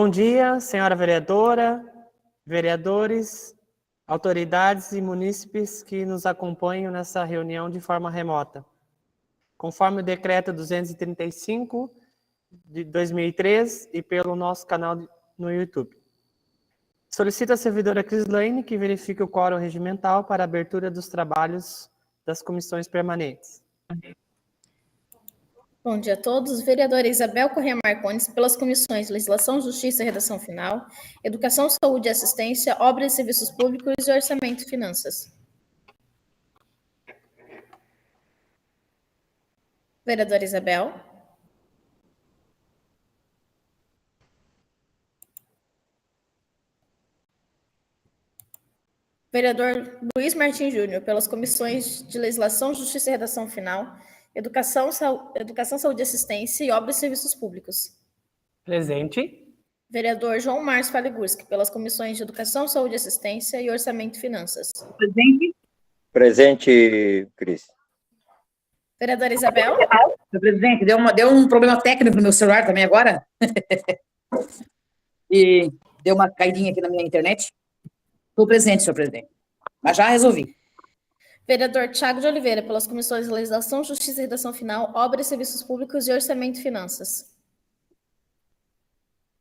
Bom dia, senhora vereadora, vereadores, autoridades e munícipes que nos acompanham nessa reunião de forma remota. Conforme o decreto 235 de 2003 e pelo nosso canal no YouTube. Solicito à servidora Crislaine que verifique o quórum regimental para a abertura dos trabalhos das comissões permanentes. Bom dia a todos. Vereadora Isabel Corrêa Marcondes, pelas comissões Legislação, Justiça e Redação Final, Educação, Saúde e Assistência, Obras e Serviços Públicos e Orçamento e Finanças. Vereadora Isabel. Vereador Luiz Martins Júnior, pelas comissões de Legislação, Justiça e Redação Final, Educação, Saúde e Assistência e Obras e Serviços Públicos. Presente. Vereador João Márcio Falegurski, pelas comissões de Educação, Saúde e Assistência e Orçamento e Finanças. Presente. Presente, Cris. Vereadora Isabel. Senhor presidente, deu um problema técnico no meu celular também agora. E deu uma caidinha aqui na minha internet. Estou presente, senhor presidente. Mas já resolvi. Vereador Thiago de Oliveira, pelas comissões de Legislação, Justiça e Redação Final, Obras e Serviços Públicos e Orçamento e Finanças.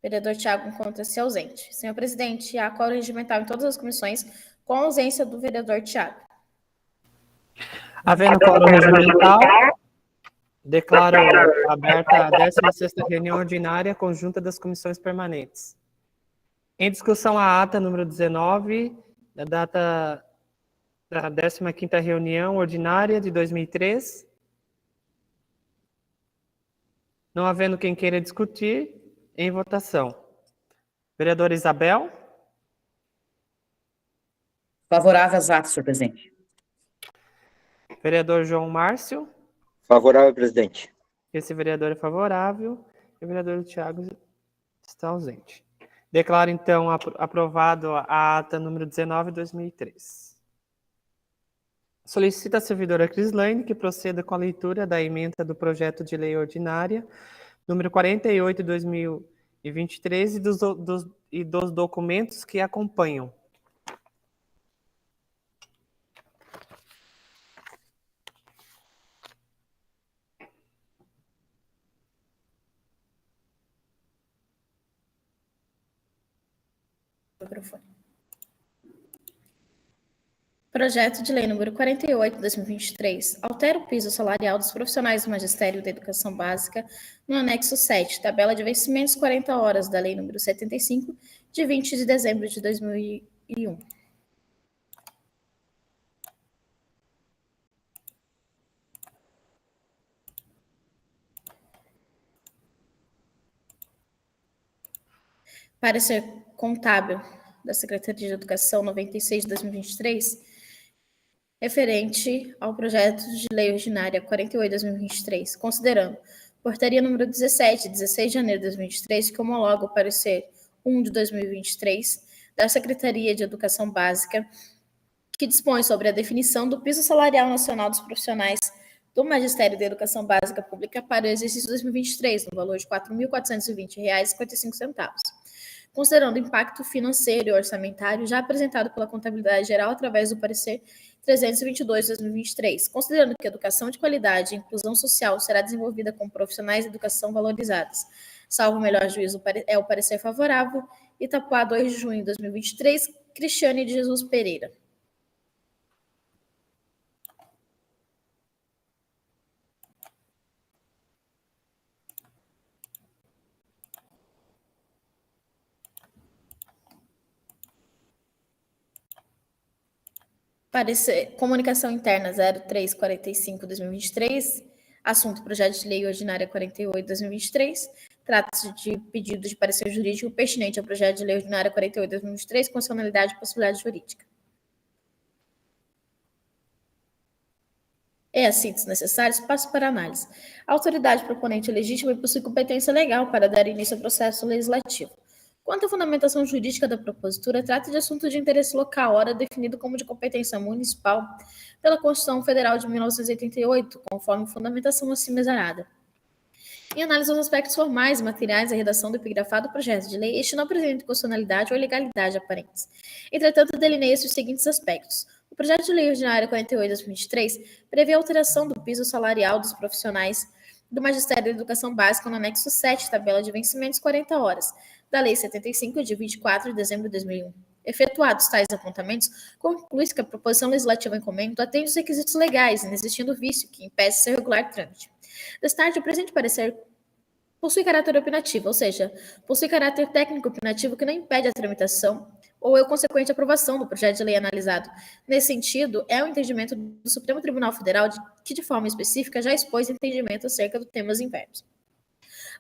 Vereador Thiago encontra-se ausente. Senhor presidente, há quórum regimental em todas as comissões, com a ausência do vereador Thiago. Havendo quórum regimental, declaro aberta a 16ª reunião ordinária conjunta das comissões permanentes. Em discussão a ata número 19, da data da 15ª reunião ordinária de 2003. Não havendo quem queira discutir, em votação. Vereadora Isabel. Favorável às atas, senhor presidente. Vereador João Márcio. Favorável, presidente. Esse vereador é favorável. E o vereador Thiago está ausente. Declaro, então, aprovado a ata número 19 de 2003. Solicito à servidora Crislaine que proceda com a leitura da emenda do projeto de lei ordinária, número 48 de 2023, e dos documentos que acompanham. Projeto de lei número 48 de 2023 altera o piso salarial dos profissionais do magistério da educação básica no anexo 7, tabela de vencimentos 40 horas da lei número 75, de 20 de dezembro de 2001. Parecer contábil da Secretaria de Educação 96 de 2023, referente ao projeto de lei ordinária 48 de 2023, considerando portaria número 17, de 16 de janeiro de 2023, que homologa o parecer 1 de 2023 da Secretaria de Educação Básica, que dispõe sobre a definição do piso salarial nacional dos profissionais do Magistério da Educação Básica Pública para o exercício 2023, no valor de R$ 4.420,55. Considerando o impacto financeiro e orçamentário já apresentado pela Contabilidade Geral através do parecer 322 de 2023, considerando que a educação de qualidade e inclusão social será desenvolvida com profissionais de educação valorizadas. Salvo o melhor juízo, é o parecer favorável. Itapuá, 2 de junho de 2023, Cristiane de Jesus Pereira. Parecer, comunicação interna 0345 de 2023, assunto projeto de lei ordinária 48 de 2023, trata-se de pedido de parecer jurídico pertinente ao projeto de lei ordinária 48 de 2023, constitucionalidade e possibilidade jurídica. É assim necessários, passo para análise. A autoridade proponente é legítima e possui competência legal para dar início ao processo legislativo. Quanto à fundamentação jurídica da propositura, trata de assunto de interesse local, ora definido como de competência municipal pela Constituição Federal de 1988, conforme fundamentação acima exarada. Em análise aos aspectos formais e materiais da redação do epigrafado do projeto de lei, este não apresenta inconstitucionalidade ou ilegalidade aparentes. Entretanto, delineia-se os seguintes aspectos. O projeto de lei ordinária 48/2023 prevê a alteração do piso salarial dos profissionais do Magistério da Educação Básica no anexo 7, tabela de vencimentos 40 horas, da Lei 75, de 24 de dezembro de 2001. Efetuados tais apontamentos, conclui-se que a proposição legislativa em comento atende os requisitos legais, inexistindo vício que impeça seu regular trâmite. Destarte, o presente parecer possui caráter opinativo, ou seja, possui caráter técnico opinativo que não impede a tramitação ou a consequente aprovação do projeto de lei analisado. Nesse sentido, é o entendimento do Supremo Tribunal Federal que, de forma específica, já expôs entendimento acerca dos temas invernos.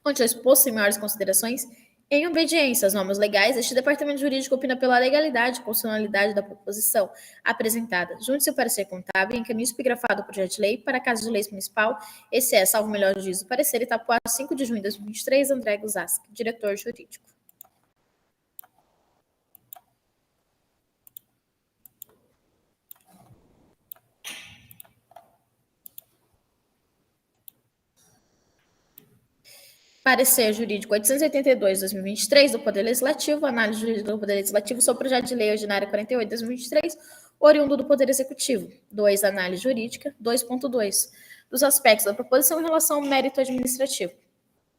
Onde eu exposto sem maiores considerações, em obediência às normas legais, este departamento jurídico opina pela legalidade e constitucionalidade da proposição apresentada. Junte-se o parecer contábil e encaminhe o epigrafado do projeto de lei para caso de lei municipal, esse é, salvo o melhor juízo do parecer, Itapuá, 5 de junho de 2023, André Guzaski, diretor jurídico. Parecer jurídico 882/2023 do Poder Legislativo, análise jurídica do Poder Legislativo sobre o projeto de lei ordinária 48/2023, oriundo do Poder Executivo. 2. Análise jurídica. 2.2. Dos aspectos da proposição em relação ao mérito administrativo.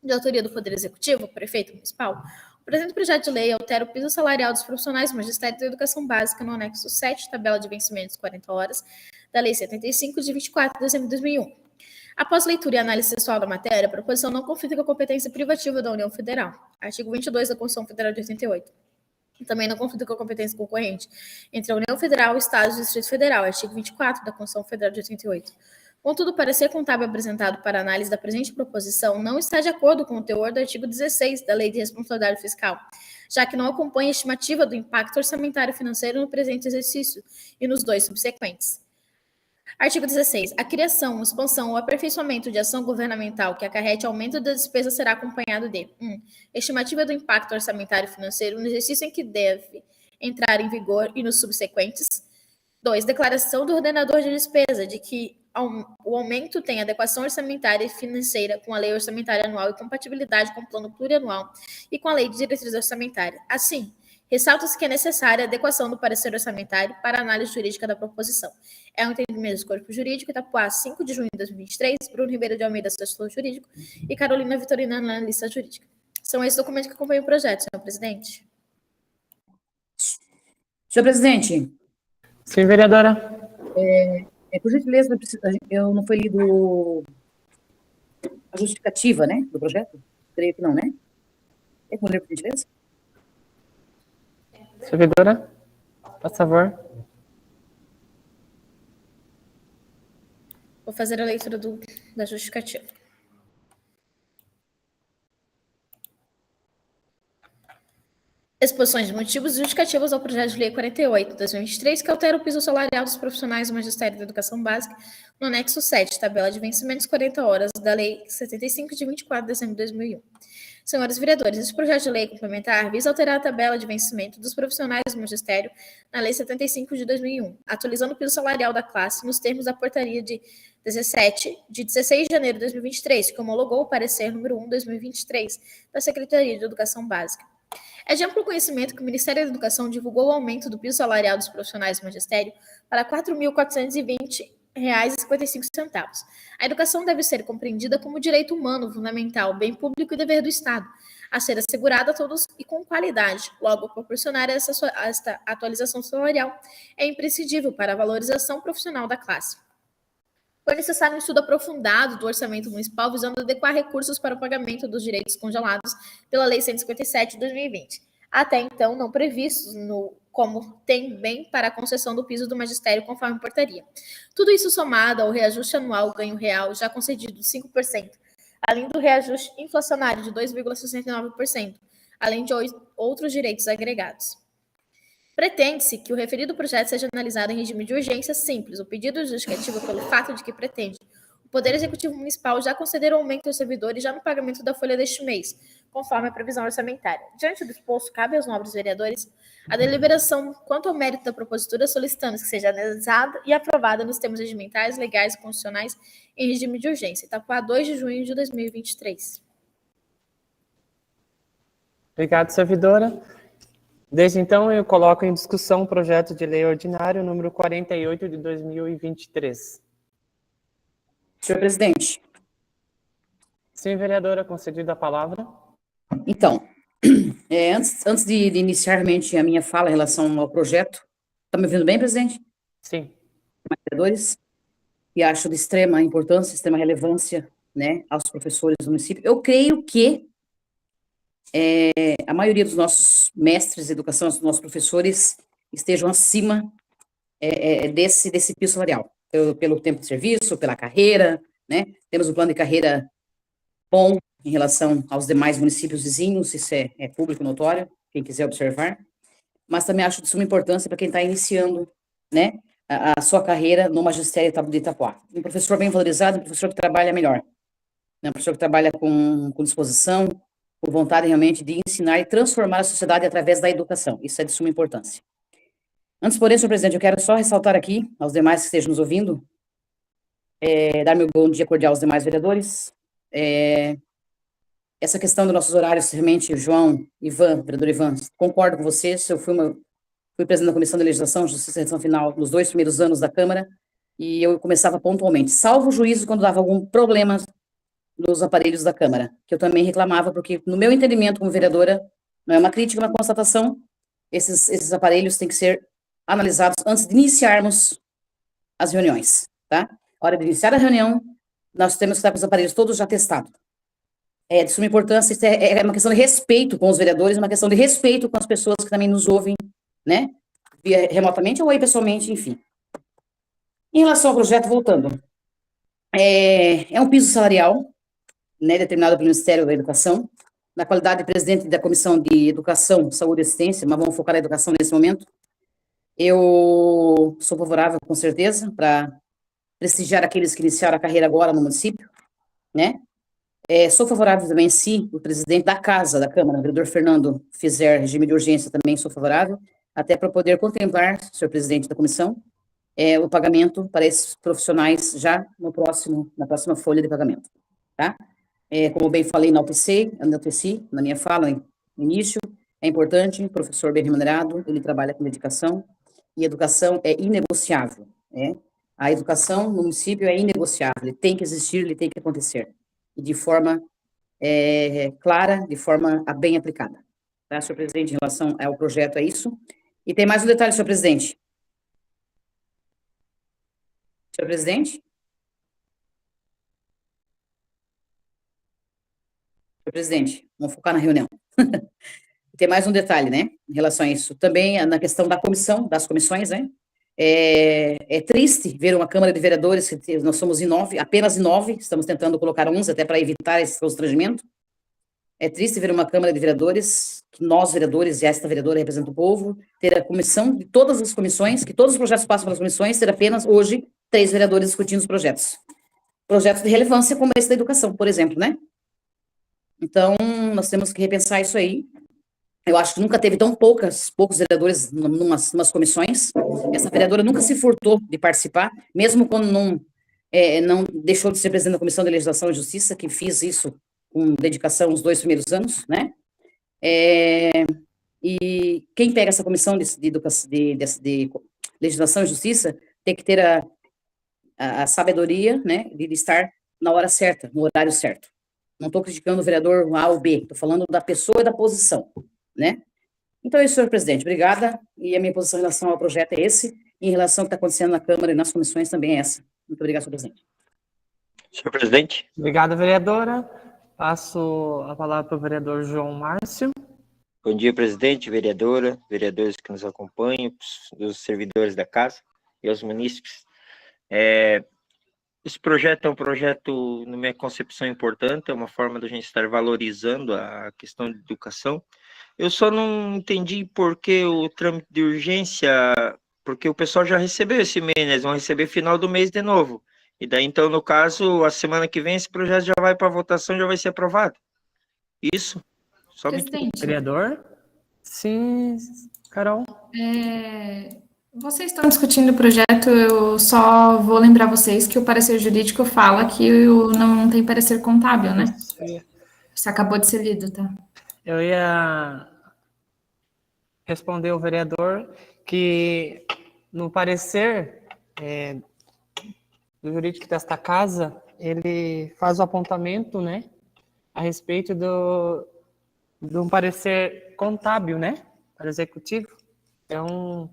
De autoria do Poder Executivo, prefeito municipal, o presente projeto de lei altera o piso salarial dos profissionais do Magistério da Educação Básica no anexo 7, tabela de vencimentos 40 horas, da Lei 75, de 24 de dezembro de 2001. Após leitura e análise textual da matéria, a proposição não conflita com a competência privativa da União Federal. Artigo 22 da Constituição Federal de 88. Também não conflita com a competência concorrente entre a União Federal, Estados e Distrito Federal. Artigo 24 da Constituição Federal de 88. Contudo, o parecer contábil apresentado para análise da presente proposição não está de acordo com o teor do artigo 16 da Lei de Responsabilidade Fiscal, já que não acompanha a estimativa do impacto orçamentário financeiro no presente exercício e nos dois subsequentes. Artigo 16. A criação, expansão ou aperfeiçoamento de ação governamental que acarrete aumento da despesa será acompanhado de 1. Estimativa do impacto orçamentário financeiro no exercício em que deve entrar em vigor e nos subsequentes. 2. Declaração do ordenador de despesa de que o aumento tem adequação orçamentária e financeira com a lei orçamentária anual e compatibilidade com o plano plurianual e com a lei de diretriz orçamentária. Assim, ressalta-se que é necessária a adequação do parecer orçamentário para a análise jurídica da proposição. É um entendimento do Corpo Jurídico, Itapuá, 5 de junho de 2023, Bruno Ribeiro de Almeida, assessor jurídico, e Carolina Vitorina, analista jurídica. São esses documentos que acompanham o projeto, senhor presidente. Senhor presidente. Sim, vereadora. Por gentileza, eu não foi lido a justificativa, né, do projeto? Creio que não, né? É com ler, por gentileza? Servidora, por favor. Vou fazer a leitura da justificativa. Exposições de motivos e justificativas ao projeto de lei 48, 2023, que altera o piso salarial dos profissionais do Magistério da Educação Básica no anexo 7, tabela de vencimentos 40 horas, da Lei 75, de 24 de dezembro de 2001. Senhores vereadores, este projeto de lei complementar visa alterar a tabela de vencimento dos profissionais do magistério na Lei 75 de 2001, atualizando o piso salarial da classe nos termos da portaria de 17, de 16 de janeiro de 2023, que homologou o parecer número 1 de 2023 da Secretaria de Educação Básica. É de amplo conhecimento que o Ministério da Educação divulgou o aumento do piso salarial dos profissionais do magistério para R$ 4.420,55. A educação deve ser compreendida como direito humano fundamental, bem público e dever do Estado, a ser assegurada a todos e com qualidade. Logo, proporcionar esta atualização salarial é imprescindível para a valorização profissional da classe. Foi necessário um estudo aprofundado do orçamento municipal visando adequar recursos para o pagamento dos direitos congelados pela Lei 157 de 2020, até então não previstos como tem bem para a concessão do piso do magistério conforme portaria. Tudo isso somado ao reajuste anual ganho real já concedido de 5%, além do reajuste inflacionário de 2,69%, além de outros direitos agregados. Pretende-se que o referido projeto seja analisado em regime de urgência simples. O pedido justificativo pelo fato de que pretende o Poder Executivo Municipal já conceder o aumento aos servidores já no pagamento da folha deste mês, conforme a previsão orçamentária. Diante do exposto, cabe aos nobres vereadores a deliberação quanto ao mérito da propositura, solicitando que seja analisada e aprovada nos termos regimentais, legais e constitucionais em regime de urgência. Itapuá, 2 de junho de 2023. Obrigado, servidora. Desde então, eu coloco em discussão o projeto de lei ordinário número 48 de 2023. Senhor presidente, Sim, vereadora, concedida a palavra. então, antes de iniciar realmente a minha fala em relação ao projeto, está me ouvindo bem, presidente? Sim. Vereadores, e acho de extrema importância, extrema relevância, né, aos professores do município. Eu creio que a maioria dos nossos mestres de educação, dos nossos professores, estejam acima desse piso salarial, pelo tempo de serviço, pela carreira, né? Temos um plano de carreira bom em relação aos demais municípios vizinhos, isso é público notório, quem quiser observar, mas também acho de suma importância para quem está iniciando, né, a sua carreira no magistério de Itapoá. Um professor bem valorizado, um professor que trabalha melhor, né? Um professor que trabalha com disposição, com vontade realmente de ensinar e transformar a sociedade através da educação. Isso é de suma importância. Antes, porém, senhor presidente, eu quero só ressaltar aqui, aos demais que estejam nos ouvindo, dar meu bom dia cordial aos demais vereadores. Essa questão dos nossos horários, realmente, João, Ivan, vereador Ivan, concordo com vocês. Eu fui presidente da Comissão de Legislação, Justiça e Redação Final nos 2 primeiros anos da Câmara, e eu começava pontualmente, salvo o juízo quando dava algum problema nos aparelhos da Câmara, que eu também reclamava, porque, no meu entendimento como vereadora, não é uma crítica, é uma constatação, esses aparelhos têm que ser analisados antes de iniciarmos as reuniões, tá? A hora de iniciar a reunião, nós temos que estar com os aparelhos todos já testados. É de suma importância, isso é uma questão de respeito com os vereadores, uma questão de respeito com as pessoas que também nos ouvem, né? Via remotamente ou aí pessoalmente, enfim. Em relação ao projeto, voltando, é um piso salarial, né, determinado pelo Ministério da Educação, na qualidade de presidente da Comissão de Educação, Saúde e Assistência, mas vamos focar na educação nesse momento. Eu sou favorável, com certeza, para prestigiar aqueles que iniciaram a carreira agora no município, né? Sou favorável também, se o presidente da Casa, da Câmara, o vereador Fernando, fizer regime de urgência, também sou favorável, até para poder contemplar, senhor presidente da comissão, o pagamento para esses profissionais já na próxima folha de pagamento, tá? Como bem falei na UPC, na minha fala, no início, é importante, professor bem remunerado, ele trabalha com dedicação, e educação é inegociável, né? A educação no município é inegociável, ele tem que existir, ele tem que acontecer, e de forma clara, de forma bem aplicada. Tá, senhor presidente, em relação ao projeto, é isso. E tem mais um detalhe, senhor presidente. Senhor presidente? Senhor presidente, vamos focar na reunião. Tem mais um detalhe, né, em relação a isso. Também na questão da comissão, das comissões, né, é triste ver uma Câmara de Vereadores, que nós somos apenas em 9, estamos tentando colocar 11 até para evitar esse constrangimento. É triste ver uma Câmara de Vereadores, que nós, vereadores, e esta vereadora representa o povo, ter a comissão de todas as comissões, que todos os projetos passam pelas comissões, ter apenas, hoje, 3 vereadores discutindo os projetos. Projetos de relevância como esse da educação, por exemplo, né? Então, nós temos que repensar isso aí. Eu acho que nunca teve tão poucos vereadores numas comissões. Essa vereadora nunca se furtou de participar, mesmo quando não deixou de ser presidente da Comissão de Legislação e Justiça, que fiz isso com dedicação os 2 primeiros anos, né? E quem pega essa comissão de Legislação e Justiça tem que ter a sabedoria, né, de estar na hora certa, no horário certo. Não estou criticando o vereador A ou B, estou falando da pessoa e da posição, né? Então é isso, senhor presidente, obrigada, e a minha posição em relação ao projeto é esse, e em relação ao que está acontecendo na Câmara e nas comissões também é essa. Muito obrigado, senhor presidente. Senhor presidente. Obrigado, vereadora. Passo a palavra para o vereador João Márcio. Bom dia, presidente, vereadora, vereadores que nos acompanham, os servidores da casa e aos munícipes. Esse projeto é um projeto, na minha concepção, importante, é uma forma da gente estar valorizando a questão de educação. Eu só não entendi por que o trâmite de urgência, porque o pessoal já recebeu esse mês, né? Eles vão receber final do mês de novo. E daí, então, no caso, a semana que vem, esse projeto já vai para votação, já vai ser aprovado. Isso. Só Presidente. Vereador? Sim, Carol. Vocês estão discutindo o projeto, eu só vou lembrar vocês que o parecer jurídico fala que não tem parecer contábil, né? Isso acabou de ser lido, tá? Eu ia responder ao vereador que, no parecer do jurídico desta casa, ele faz o apontamento, né, a respeito de um parecer contábil, né, para o executivo. Então,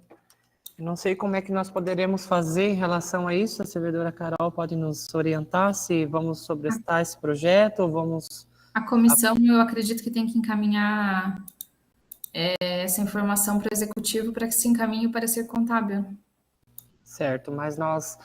não sei como é que nós poderemos fazer em relação a isso. A servidora Carol pode nos orientar se vamos sobrestar esse projeto ou vamos... A comissão, eu acredito que tem que encaminhar essa informação para o executivo para que se encaminhe o parecer contábil. Certo, mas nós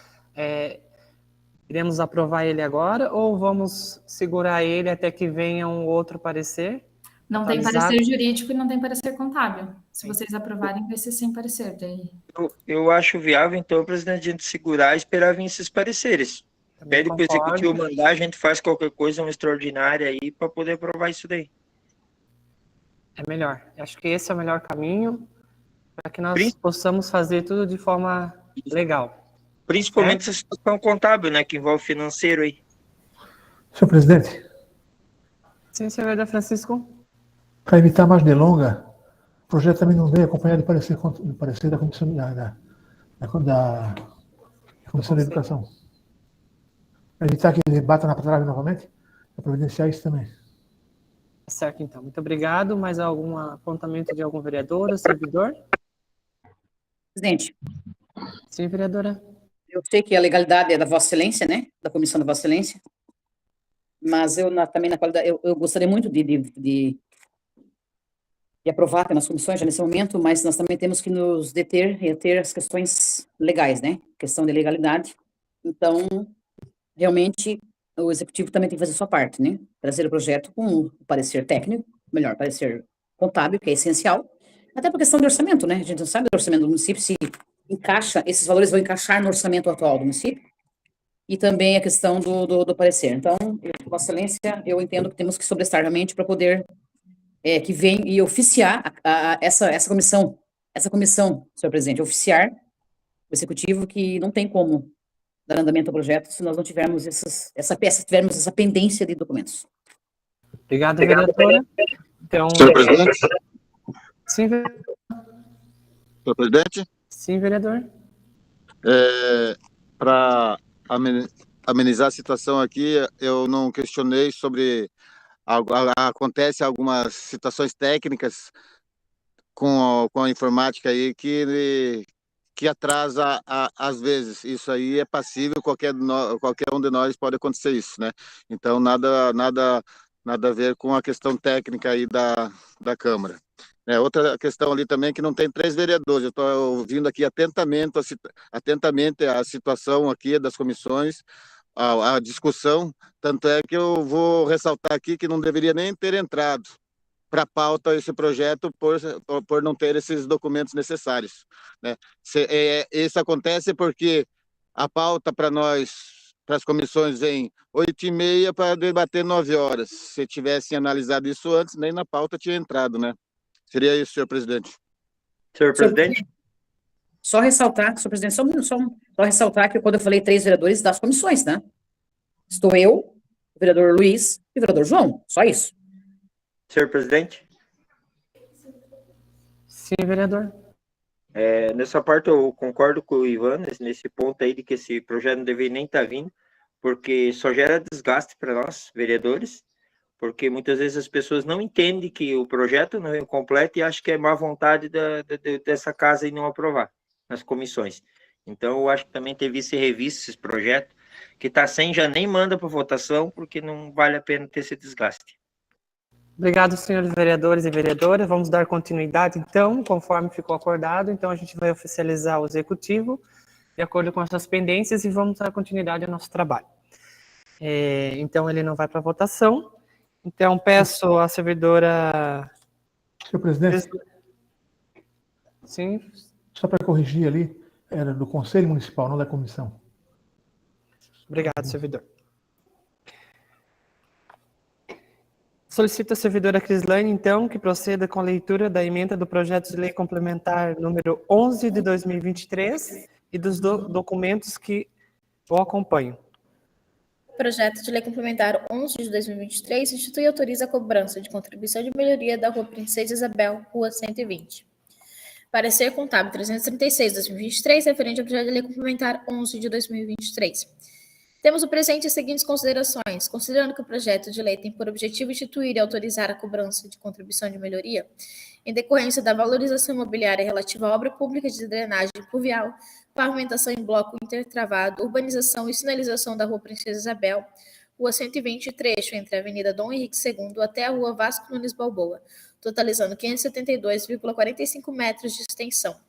iremos aprovar ele agora ou vamos segurar ele até que venha um outro parecer? Não tem atualizado? parecer jurídico e não tem parecer contábil. Se vocês aprovarem, vai ser sem parecer. Daí. Eu acho viável, então, presidente, a gente segurar e esperar vir esses pareceres. Também Pede para o concordo. executivo mandar, a gente faz qualquer coisa, uma extraordinária aí, para poder aprovar isso daí. É melhor. Acho que esse é o melhor caminho para que nós possamos fazer tudo de forma legal. Principalmente essa situação contábil, né, que envolve financeiro aí. Senhor presidente, Sim, senhor Francisco. para evitar mais delonga, o projeto também não veio acompanhado do parecer da Comissão da Comissão da Educação. Para evitar que ele bata na trave novamente, para providenciar isso também. Certo, então. Muito obrigado. Mais algum apontamento de algum vereador ou servidor? Presidente, Sim, vereadora. eu sei que a legalidade é da Vossa Excelência, né? Da Comissão da Vossa Excelência. Mas eu também na qualidade, eu gostaria muito de aprovar nas comissões já nesse momento, mas nós também temos que nos deter e ter as questões legais, né? Questão de legalidade. Então, realmente, o executivo também tem que fazer a sua parte, né? Trazer o projeto com o parecer técnico, melhor, parecer contábil, que é essencial, até por questão de orçamento, né? A gente não sabe do orçamento do município, se encaixa, esses valores vão encaixar no orçamento atual do município, e também a questão do parecer. Então, Vossa Excelência, eu entendo que temos que sobrestar realmente para poder que vem e oficiar essa comissão, senhor presidente, oficiar o executivo que não tem como dar andamento ao projeto se nós não tivermos tivermos essa pendência de documentos. Obrigado, vereadora. Então, Senhor presidente? sim, Senhor presidente? sim, vereador. Para amenizar a situação aqui, eu não questionei sobre... Acontece algumas situações técnicas com a informática aí que atrasa às vezes. Isso aí é passível, qualquer um de nós pode acontecer isso, né? Então, nada a ver com a questão técnica aí da Câmara. Outra questão ali também é que não tem 3 vereadores. Eu estou ouvindo aqui atentamente a situação aqui das comissões, a discussão, tanto é que eu vou ressaltar aqui que não deveria nem ter entrado para a pauta esse projeto por não ter esses documentos necessários, né? Isso acontece porque a pauta para nós, para as comissões, vem 8h30 para debater 9 horas. Se tivessem analisado isso antes, nem na pauta tinha entrado, né? Seria isso, senhor presidente. Senhor presidente? Só ressaltar, senhor presidente, só ressaltar que quando eu falei 3 vereadores das comissões, né? Estou eu, o vereador Luiz e o vereador João, só isso. Senhor presidente? Sim, vereador. Nessa parte eu concordo com o Ivan, nesse ponto aí de que esse projeto não deveria nem estar vindo, porque só gera desgaste para nós, vereadores, porque muitas vezes as pessoas não entendem que o projeto não é completo e acham que é má vontade dessa casa em não aprovar nas comissões. Então, eu acho que também teve que ser revisto esse projeto, que está sem, já nem manda para votação, porque não vale a pena ter esse desgaste. Obrigado, senhores vereadores e vereadoras. Vamos dar continuidade, então, conforme ficou acordado. Então, a gente vai oficializar o executivo, de acordo com essas pendências, e vamos dar continuidade ao nosso trabalho. Então, ele não vai para votação. Então, peço à servidora... Senhor presidente, Sim, só para corrigir ali, era do Conselho Municipal, não da comissão. obrigado, servidor. Solicito à servidora Crislane, então, que proceda com a leitura da emenda do projeto de lei complementar número 11 de 2023 e dos documentos que o acompanham. projeto de lei complementar 11 de 2023 institui e autoriza a cobrança de contribuição de melhoria da Rua Princesa Isabel, Rua 120. Parecer contábil 336 de 2023, referente ao projeto de lei complementar 11 de 2023. Temos o presente as seguintes considerações. Considerando que o projeto de lei tem por objetivo instituir e autorizar a cobrança de contribuição de melhoria, em decorrência da valorização imobiliária relativa à obra pública de drenagem pluvial, pavimentação em bloco intertravado, urbanização e sinalização da Rua Princesa Isabel, Rua 120, trecho entre a Avenida Dom Henrique II até a Rua Vasco Nunes Balboa, totalizando 572,45 metros de extensão.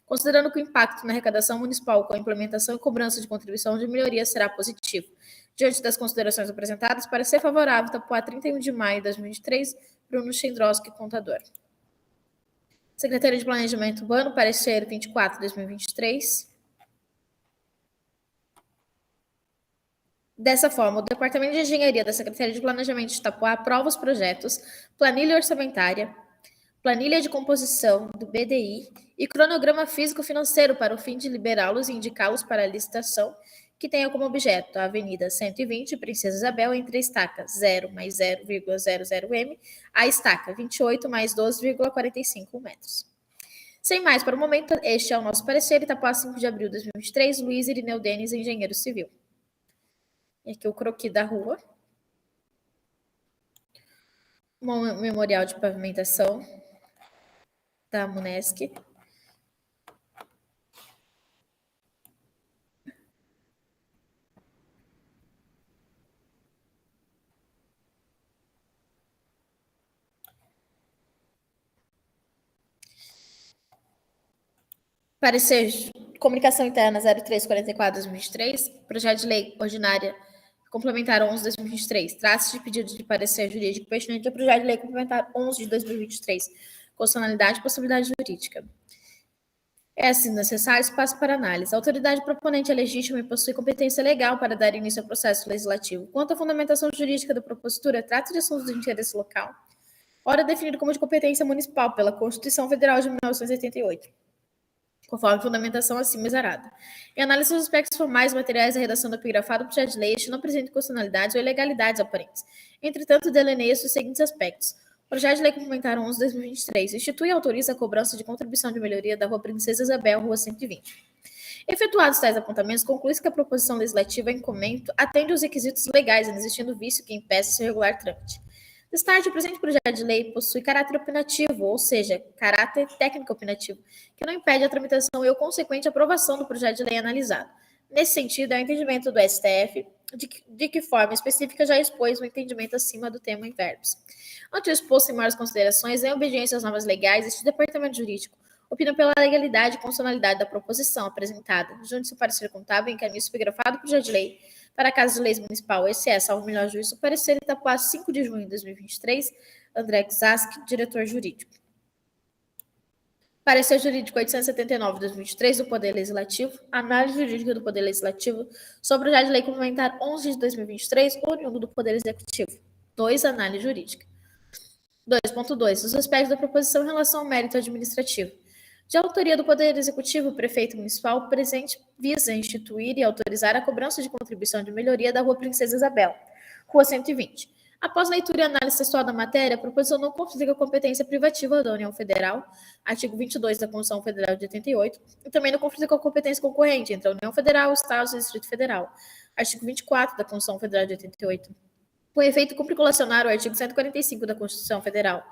Considerando que o impacto na arrecadação municipal com a implementação e cobrança de contribuição de melhoria será positivo. Diante das considerações apresentadas, parecer favorável, Itapuá, 31 de maio de 2023, Bruno Chendroski, contador. Secretaria de Planejamento Urbano, parecer 24 de 2023. Dessa forma, o Departamento de Engenharia da Secretaria de Planejamento de Itapuá aprova os projetos, planilha orçamentária, planilha de composição do BDI e cronograma físico-financeiro para o fim de liberá-los e indicá-los para a licitação, que tenha como objeto a Avenida 120, Princesa Isabel, entre a estaca 0 mais 0,00m, a estaca 28 mais 12,45 metros. Sem mais para o momento, este é o nosso parecer, Itapuá, 5 de abril de 2023, Luiz Irineu Denis, engenheiro civil. E aqui o croquis da rua. Um memorial de pavimentação da Munesc. Parecer Comunicação Interna 0344/2023, projeto de lei ordinária complementar 11 de 2023, traços de pedido de parecer jurídico pertinente ao projeto de lei complementar 11 de 2023, constitucionalidade e possibilidade jurídica. É assim necessário espaço para análise. A autoridade proponente é legítima e possui competência legal para dar início ao processo legislativo. Quanto à fundamentação jurídica da propositura, trata de assuntos de interesse local, ora definido como de competência municipal pela Constituição Federal de 1988. Conforme a fundamentação acima exarada. Em análise dos aspectos formais e materiais da redação do epigrafado do projeto de lei, este não apresenta inconstitucionalidades ou ilegalidades aparentes. Entretanto, delineia-se os seguintes aspectos. O projeto de lei complementar 11 de 2023 institui e autoriza a cobrança de contribuição de melhoria da Rua Princesa Isabel, Rua 120. Efetuados tais apontamentos, conclui-se que a proposição legislativa em comento atende aos requisitos legais, inexistindo vício que impeça seu regular trâmite. Destarte, o presente projeto de lei possui caráter opinativo, ou seja, caráter técnico opinativo, que não impede a tramitação e a consequente aprovação do projeto de lei analisado. Nesse sentido, é o entendimento do STF de que forma específica já expôs o entendimento acima do tema em verbos. Ante o exposto em maiores considerações, em obediência às normas legais, este departamento jurídico opina pela legalidade e constitucionalidade da proposição apresentada, junto seu parecer contábil, encaminho epigrafado do projeto de lei para a Casa de Leis Municipal, ECE, salvo melhor juízo, parecer Itapuá, 5 de junho de 2023, André Gzask, diretor jurídico. Parecer jurídico 879 de 2023 do Poder Legislativo, análise jurídica do Poder Legislativo sobre o projeto de lei complementar 11 de 2023, oriundo do Poder Executivo. 2. Análise jurídica. 2.2. Os aspectos da proposição em relação ao mérito administrativo. De autoria do Poder Executivo, o prefeito municipal, o presente visa instituir e autorizar a cobrança de contribuição de melhoria da Rua Princesa Isabel, Rua 120. Após leitura e análise textual da matéria, a proposição não confliga com a competência privativa da União Federal, artigo 22 da Constituição Federal de 88, e também não confliga com a competência concorrente entre a União Federal, Estados e Distrito Federal, artigo 24 da Constituição Federal de 88. Com efeito, cumpre colacionar o artigo 145 da Constituição Federal.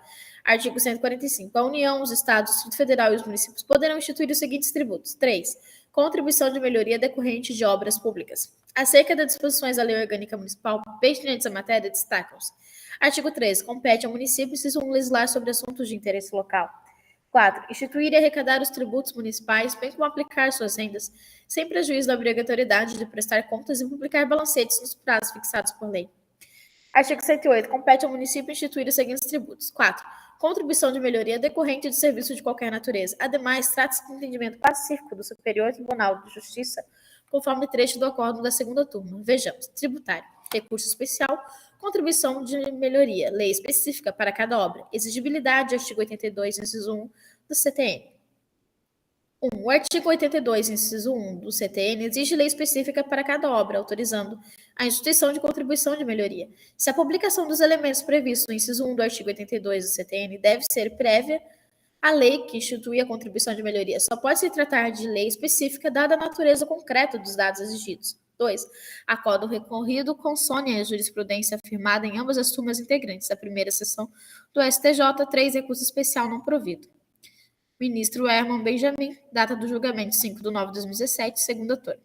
Artigo 145. A União, os Estados, o Distrito Federal e os municípios poderão instituir os seguintes tributos. 3. Contribuição de melhoria decorrente de obras públicas. Acerca das disposições da Lei Orgânica Municipal pertinentes à matéria, destacam-se. Artigo 13. Compete ao município, inciso 1, legislar sobre assuntos de interesse local. 4. Instituir e arrecadar os tributos municipais, bem como aplicar suas rendas, sem prejuízo da obrigatoriedade de prestar contas e publicar balancetes nos prazos fixados por lei. Artigo 108. Compete ao município instituir os seguintes tributos. 4. Contribuição de melhoria decorrente de serviço de qualquer natureza. Ademais, trata-se de entendimento pacífico do Superior Tribunal de Justiça, conforme trecho do acórdão da segunda turma. Vejamos. Tributário. Recurso especial. Contribuição de melhoria. Lei específica para cada obra. Exigibilidade. Artigo 82, inciso 1 do CTN. O artigo 82, inciso 1 do CTN exige lei específica para cada obra, autorizando a instituição de contribuição de melhoria. Se a publicação dos elementos previstos no inciso 1 do artigo 82 do CTN deve ser prévia à lei que institui a contribuição de melhoria, só pode se tratar de lei específica dada a natureza concreta dos dados exigidos. 2. A qual do recorrido consone a jurisprudência afirmada em ambas as turmas integrantes da primeira sessão do STJ. 3. Recurso especial não provido. Ministro Herman Benjamin, data do julgamento 5/9/2017, segunda turma.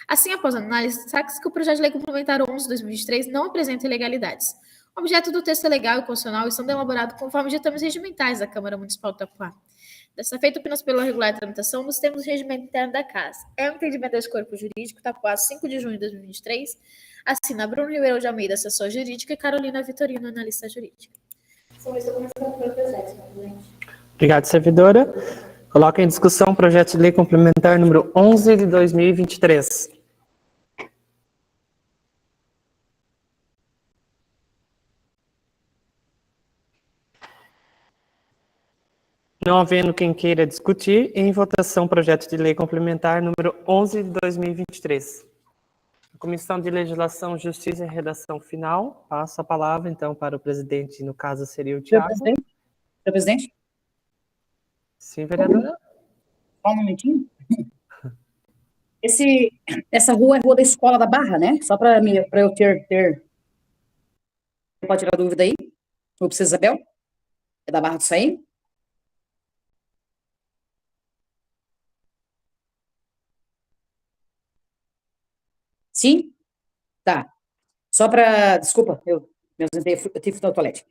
Assim, após a análise, destaca-se que o projeto de lei complementar 11 de 2023 não apresenta ilegalidades. O objeto do texto é legal e constitucional e sendo elaborado conforme os ditames regimentais da Câmara Municipal de Itapuá. Dessa feita apenas pela regular tramitação nos termos do regimento interno da Casa. É o entendimento desse corpo jurídico, Itapuá, 5 de junho de 2023. Assina Bruno Ribeiro de Almeida, assessor jurídico, e Carolina Vitorino, analista jurídica. São esses documentos pelo projeto, senhor presidente. Obrigado, servidora. Coloco em discussão o projeto de lei complementar número 11 de 2023. Não havendo quem queira discutir, em votação, projeto de lei complementar número 11 de 2023. A Comissão de Legislação, Justiça e Redação Final. Passo a palavra, então, para o presidente, no caso seria o Senhor Thiago. presidente? Senhor presidente? Sim, vereadora. Só um momentinho. Essa rua é Rua da Escola da Barra, né? Só para eu ter... Pode tirar dúvida aí? Rua Princesa Isabel? É da Barra do Saí? Sim? Tá. Só para... Desculpa, eu me ausentei, eu tive que ir ao toalete.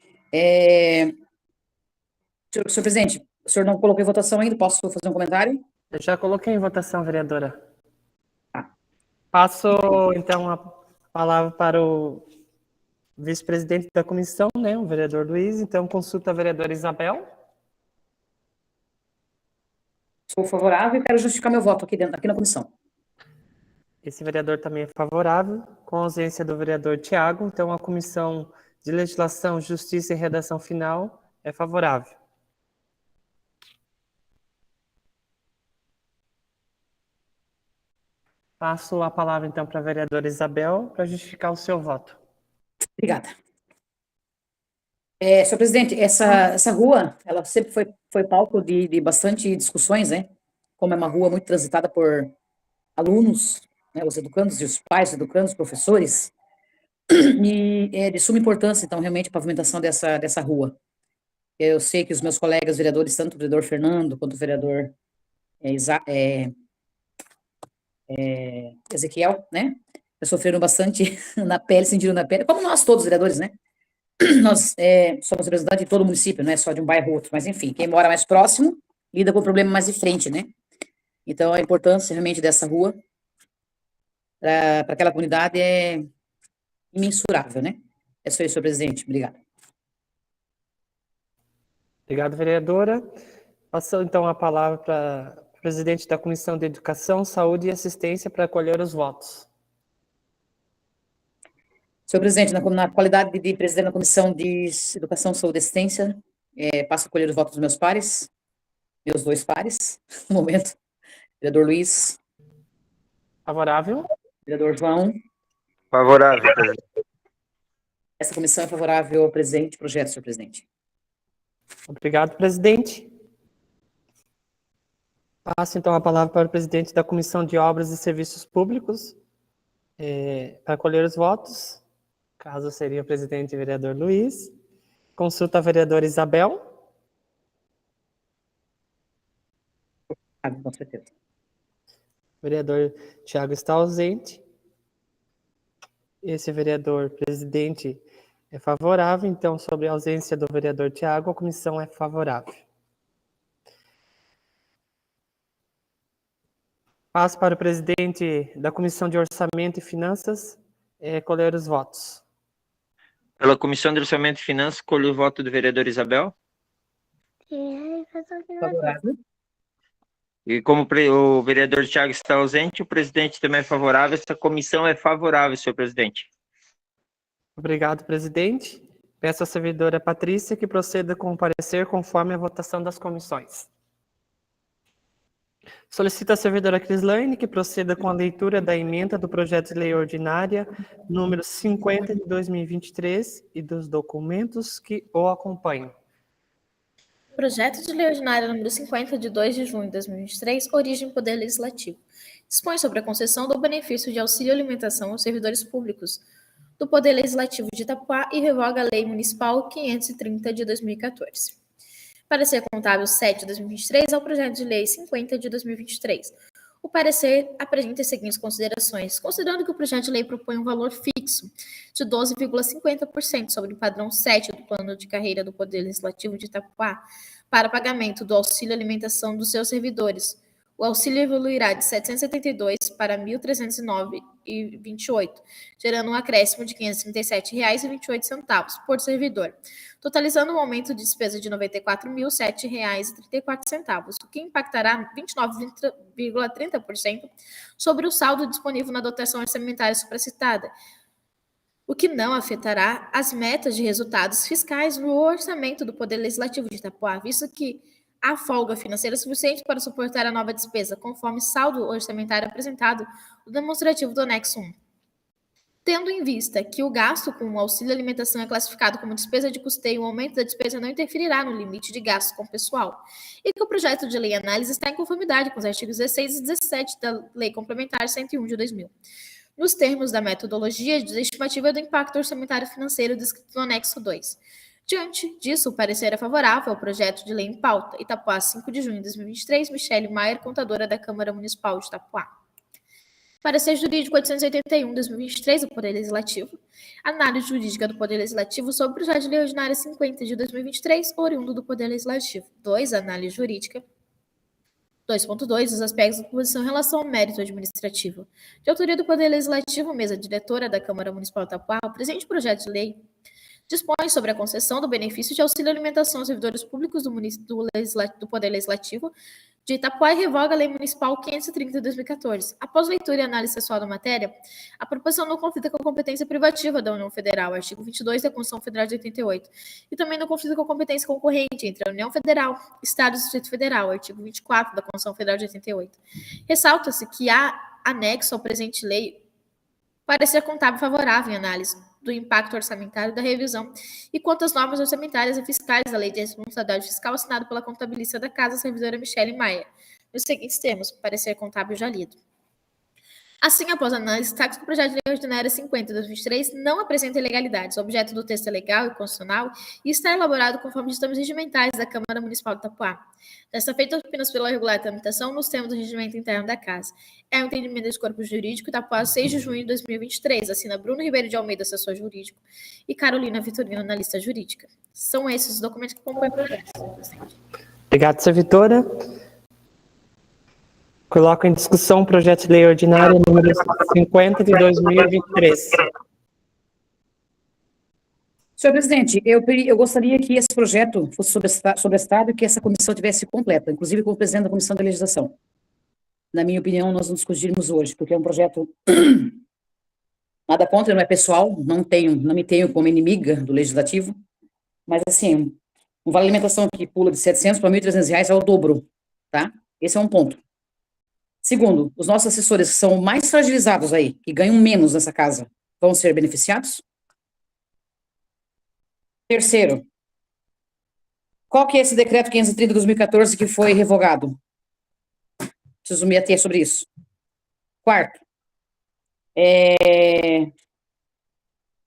Senhor presidente, o senhor não colocou em votação ainda, posso fazer um comentário? Eu já coloquei em votação, vereadora. Tá. Passo, então, a palavra para o vice-presidente da comissão, né, o vereador Luiz. Então, consulta a vereadora Isabel. Sou favorável e quero justificar meu voto aqui na comissão. Esse vereador também é favorável, com a ausência do vereador Tiago. Então, a Comissão de Legislação, Justiça e Redação Final é favorável. Passo a palavra, então, para a vereadora Isabel, para justificar o seu voto. Obrigada. Senhor presidente, essa rua, ela sempre foi palco de bastante discussões, né? Como é uma rua muito transitada por alunos, né, os educandos e os pais, os educandos, os professores, e é de suma importância, então, realmente, a pavimentação dessa rua. Eu sei que os meus colegas vereadores, tanto o vereador Fernando quanto o vereador Ezequiel, né, sofreram bastante na pele, sentiram na pele, como nós todos, vereadores, né? Nós somos representantes de todo o município, não é só de um bairro ou outro, mas enfim, quem mora mais próximo lida com o problema mais de frente, né? Então, a importância realmente dessa rua para aquela comunidade é imensurável, né? É só isso, senhor presidente. Obrigado. Obrigado, vereadora. Passou, então, a palavra para o presidente da Comissão de Educação, Saúde e Assistência para acolher os votos. Senhor presidente, na qualidade de presidente da Comissão de Educação, Saúde e Assistência, passo a colher os votos dos meus pares, meus dois pares, no momento. Vereador Luiz. Favorável. Vereador João. Favorável, presidente. Essa comissão é favorável ao presente projeto, senhor presidente. Obrigado, presidente. Passo, então, a palavra para o presidente da Comissão de Obras e Serviços Públicos, para colher os votos. Caso seria o presidente e vereador Luiz. Consulta a vereadora Isabel. Com certeza. O vereador Tiago está ausente. Esse vereador presidente é favorável, então, sobre a ausência do vereador Tiago, a comissão é favorável. Passo para o presidente da Comissão de Orçamento e Finanças, colher os votos. Pela Comissão de Orçamento e Finanças, colho o voto do vereador Isabel. Favorável. E como o vereador Thiago está ausente, o presidente também é favorável. Essa comissão é favorável, senhor presidente. Obrigado, presidente. Peço à servidora Patrícia que proceda com o parecer conforme a votação das comissões. Solicita a servidora Crislaine que proceda com a leitura da emenda do projeto de lei ordinária número 50 de 2023 e dos documentos que o acompanham. Projeto de Lei Ordinária número 50, de 2 de junho de 2023, origem Poder Legislativo. Dispõe sobre a concessão do benefício de auxílio alimentação aos servidores públicos do Poder Legislativo de Itapuá e revoga a Lei Municipal 530 de 2014. Parecer contábil 7 de 2023 ao projeto de Lei 50 de 2023. O parecer apresenta as seguintes considerações. Considerando que o projeto de lei propõe um valor fixo de 12,50% sobre o padrão 7 do plano de carreira do Poder Legislativo de Itapuá para pagamento do auxílio alimentação dos seus servidores, o auxílio evoluirá de R$ 772 para R$ 1.309,28, gerando um acréscimo de R$ 537,28 por servidor, totalizando um aumento de despesa de R$ 94.007,34, o que impactará 29,30% sobre o saldo disponível na dotação orçamentária supracitada, o que não afetará as metas de resultados fiscais no orçamento do Poder Legislativo de Itapuá, visto que há folga financeira suficiente para suportar a nova despesa, conforme saldo orçamentário apresentado no demonstrativo do anexo 1. Tendo em vista que o gasto com o auxílio alimentação é classificado como despesa de custeio, o aumento da despesa não interferirá no limite de gasto com pessoal, e que o projeto de lei análise está em conformidade com os artigos 16 e 17 da Lei Complementar 101 de 2000. Nos termos da metodologia de estimativa do impacto orçamentário financeiro descrito no anexo 2. Diante disso, o parecer é favorável ao projeto de lei em pauta. Itapuá, 5 de junho de 2023, Michele Maier, contadora da Câmara Municipal de Itapuá. Parecer jurídico 881 de 2023 do Poder Legislativo. Análise jurídica do Poder Legislativo sobre o projeto de lei ordinária 50 de 2023, oriundo do Poder Legislativo. 2. Análise jurídica. 2.2. Os aspectos da posição em relação ao mérito administrativo. De autoria do Poder Legislativo, mesa diretora da Câmara Municipal de Itapuá, o presente projeto de lei dispõe sobre a concessão do benefício de auxílio alimentação aos servidores públicos do Poder Legislativo de Itapuá e revoga a Lei Municipal 530 de 2014. Após leitura e análise sexual da matéria, a proposição não conflita com a competência privativa da União Federal, artigo 22 da Constituição Federal de 88, e também não conflita com a competência concorrente entre a União Federal, Estado e Distrito Federal, artigo 24 da Constituição Federal de 88. Ressalta-se que há anexo ao presente lei parecer contábil favorável em análise do impacto orçamentário da revisão e quanto às normas orçamentárias e fiscais da Lei de Responsabilidade Fiscal assinado pela contabilista da Casa, servidora Michele Maia, nos seguintes termos, parecer contábil já lido. Assim, após a análise, destaca que o projeto de lei ordinária 50 de 2023 não apresenta ilegalidades. O objeto do texto é legal e constitucional e está elaborado conforme ditames regimentais da Câmara Municipal de Itapuá. Desta feita apenas pela regular tramitação nos termos do regimento interno da Casa. É o entendimento desse corpo jurídico Itapuá, 6 de junho de 2023. Assina Bruno Ribeiro de Almeida, assessor jurídico, e Carolina Vitorino, analista jurídica. São esses os documentos que compõem o projeto. Obrigado, servidora. Coloco em discussão o projeto de lei ordinário número 50 de 2023. Senhor presidente, eu gostaria que esse projeto fosse sobrestado e que essa comissão tivesse completa, inclusive como presidente da Comissão de Legislação. Na minha opinião, nós não discutirmos hoje, porque é um projeto nada contra, não é pessoal, não me tenho como inimiga do Legislativo, mas assim, um vale alimentação que pula de R$700 para R$1.300 é o dobro, tá? Esse é um ponto. Segundo, os nossos assessores que são mais fragilizados aí, que ganham menos nessa casa, vão ser beneficiados? Terceiro, qual que é esse decreto 530 de 2014 que foi revogado? Preciso me ater sobre isso. Quarto,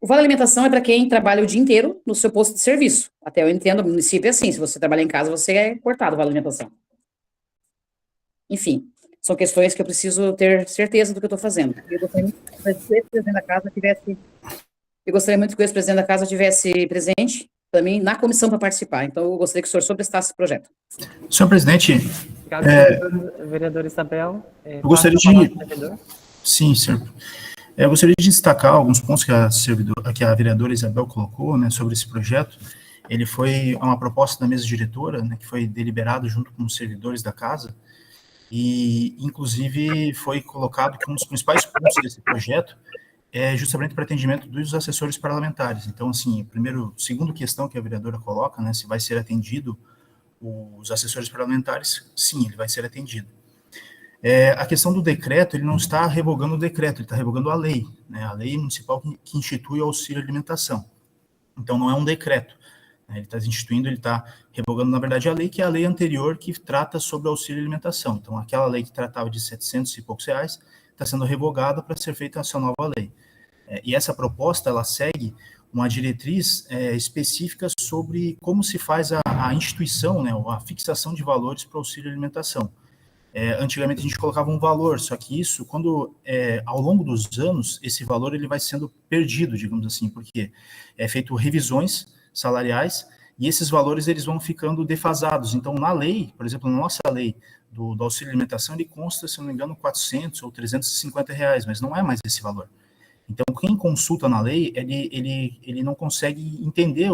o vale alimentação é para quem trabalha o dia inteiro no seu posto de serviço. Até eu entendo, o município é assim, se você trabalha em casa, você é cortado o vale alimentação. Enfim, são questões que eu preciso ter certeza do que eu estou fazendo. Eu gostaria muito que o ex-presidente da casa tivesse presente, também, na comissão para participar. Então, eu gostaria que o senhor sobrestasse o projeto. Senhor presidente... Obrigado, vereador Isabel. Eu gostaria de... Sim, senhor. Eu gostaria de destacar alguns pontos que a vereadora Isabel colocou, né, sobre esse projeto. Ele foi uma proposta da mesa diretora, né, que foi deliberado junto com os servidores da casa, e, inclusive, foi colocado que um dos principais pontos desse projeto é justamente para atendimento dos assessores parlamentares. Então, assim, segundo questão que a vereadora coloca, né, se vai ser atendido os assessores parlamentares, sim, ele vai ser atendido. A questão do decreto, ele não está revogando o decreto, ele está revogando a lei, né? A lei municipal que institui o auxílio alimentação. Então, não é um decreto, né? Ele está instituindo, ele está revogando, na verdade, a lei, que é a lei anterior que trata sobre o auxílio alimentação. Então, aquela lei que tratava de 700 e poucos reais está sendo revogada para ser feita essa nova lei. E essa proposta, ela segue uma diretriz específica sobre como se faz a instituição, né, a fixação de valores para o auxílio alimentação. Antigamente a gente colocava um valor, só que isso, quando ao longo dos anos, esse valor ele vai sendo perdido, digamos assim, porque é feito revisões salariais e esses valores eles vão ficando defasados. Então, na lei, por exemplo, na nossa lei do auxílio alimentação, ele consta, se não me engano, 400 ou 350 reais, mas não é mais esse valor. Então, quem consulta na lei, ele não consegue entender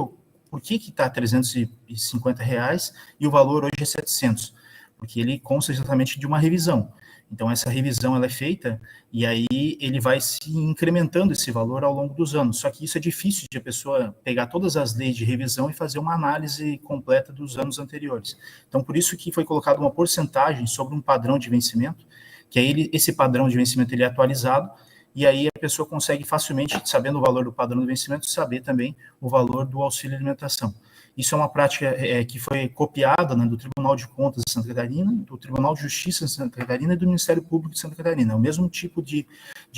por que está 350 reais e o valor hoje é 700, porque ele consta exatamente de uma revisão. Então, essa revisão ela é feita e aí ele vai se incrementando esse valor ao longo dos anos. Só que isso é difícil de a pessoa pegar todas as leis de revisão e fazer uma análise completa dos anos anteriores. Então, por isso que foi colocada uma porcentagem sobre um padrão de vencimento, que aí esse padrão de vencimento ele é atualizado, e aí a pessoa consegue facilmente, sabendo o valor do padrão do vencimento, saber também o valor do auxílio alimentação. Isso é uma prática que foi copiada, né, do Tribunal de Contas de Santa Catarina, do Tribunal de Justiça de Santa Catarina e do Ministério Público de Santa Catarina. É o mesmo tipo de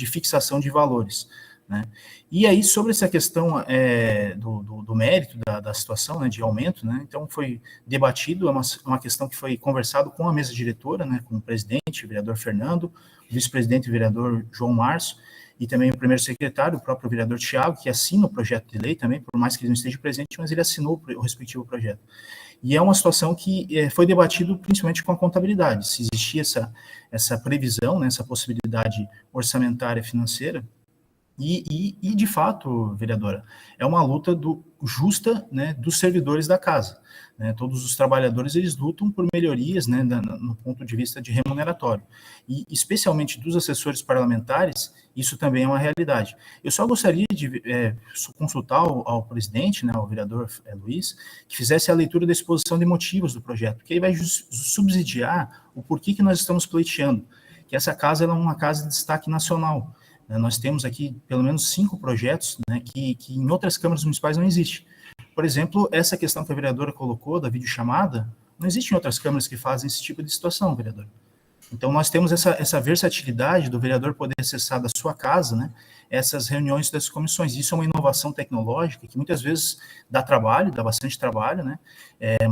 fixação de valores, né? E aí, sobre essa questão do mérito da situação, né, de aumento, né, então foi debatido, é uma questão que foi conversado com a mesa diretora, né, com o presidente, o vereador Fernando, o vice-presidente, o vereador João Márcio, e também o primeiro secretário, o próprio vereador Tiago, que assina o projeto de lei também, por mais que ele não esteja presente, mas ele assinou o respectivo projeto. E é uma situação que foi debatido principalmente com a contabilidade, se existia essa previsão, né, essa possibilidade orçamentária financeira. E de fato, vereadora, é uma luta justa, né, dos servidores da casa, né? Todos os trabalhadores, eles lutam por melhorias, né, no ponto de vista de remuneratório. E, especialmente dos assessores parlamentares, isso também é uma realidade. Eu só gostaria de consultar ao presidente, né, ao vereador Luiz, que fizesse a leitura da exposição de motivos do projeto, que aí vai subsidiar o porquê que nós estamos pleiteando, que essa casa ela é uma casa de destaque nacional. Nós temos aqui pelo menos 5 projetos, né, que em outras câmaras municipais não existe. Por exemplo, essa questão que a vereadora colocou da videochamada, não existe em outras câmaras que fazem esse tipo de situação, vereador. Então, nós temos essa versatilidade do vereador poder acessar da sua casa, né, essas reuniões das comissões. Isso é uma inovação tecnológica que muitas vezes dá trabalho, dá bastante trabalho, né,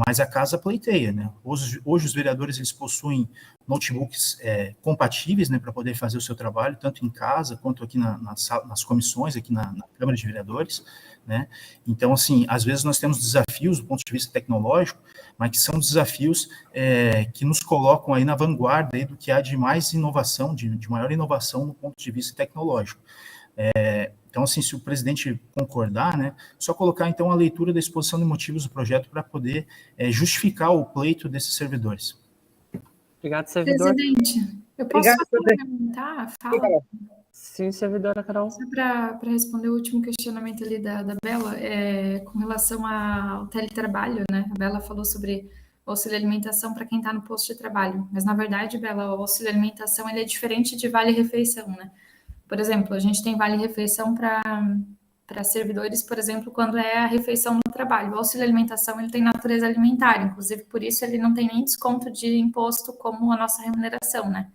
mas a casa pleiteia, né. Hoje os vereadores, eles possuem notebooks compatíveis, né, para poder fazer o seu trabalho, tanto em casa, quanto aqui nas comissões, aqui na Câmara de Vereadores, né. Então, assim, às vezes nós temos desafios do ponto de vista tecnológico, mas que são desafios que nos colocam aí na vanguarda aí do que há de mais inovação, de maior inovação no ponto de vista tecnológico. Então, assim, se o presidente concordar, né, só colocar, então, a leitura da exposição de motivos do projeto para poder justificar o pleito desses servidores. Obrigado, servidor. Presidente, eu posso complementar a fala? Sim, servidora Carol. Só para responder o último questionamento ali da Bela, com relação ao teletrabalho, né? A Bela falou sobre auxílio alimentação para quem está no posto de trabalho, mas na verdade, Bela, o auxílio alimentação ele é diferente de vale-refeição, né? Por exemplo, a gente tem vale-refeição para servidores, por exemplo, quando é a refeição no trabalho. O auxílio alimentação ele tem natureza alimentar, inclusive por isso ele não tem nem desconto de imposto como a nossa remuneração, né?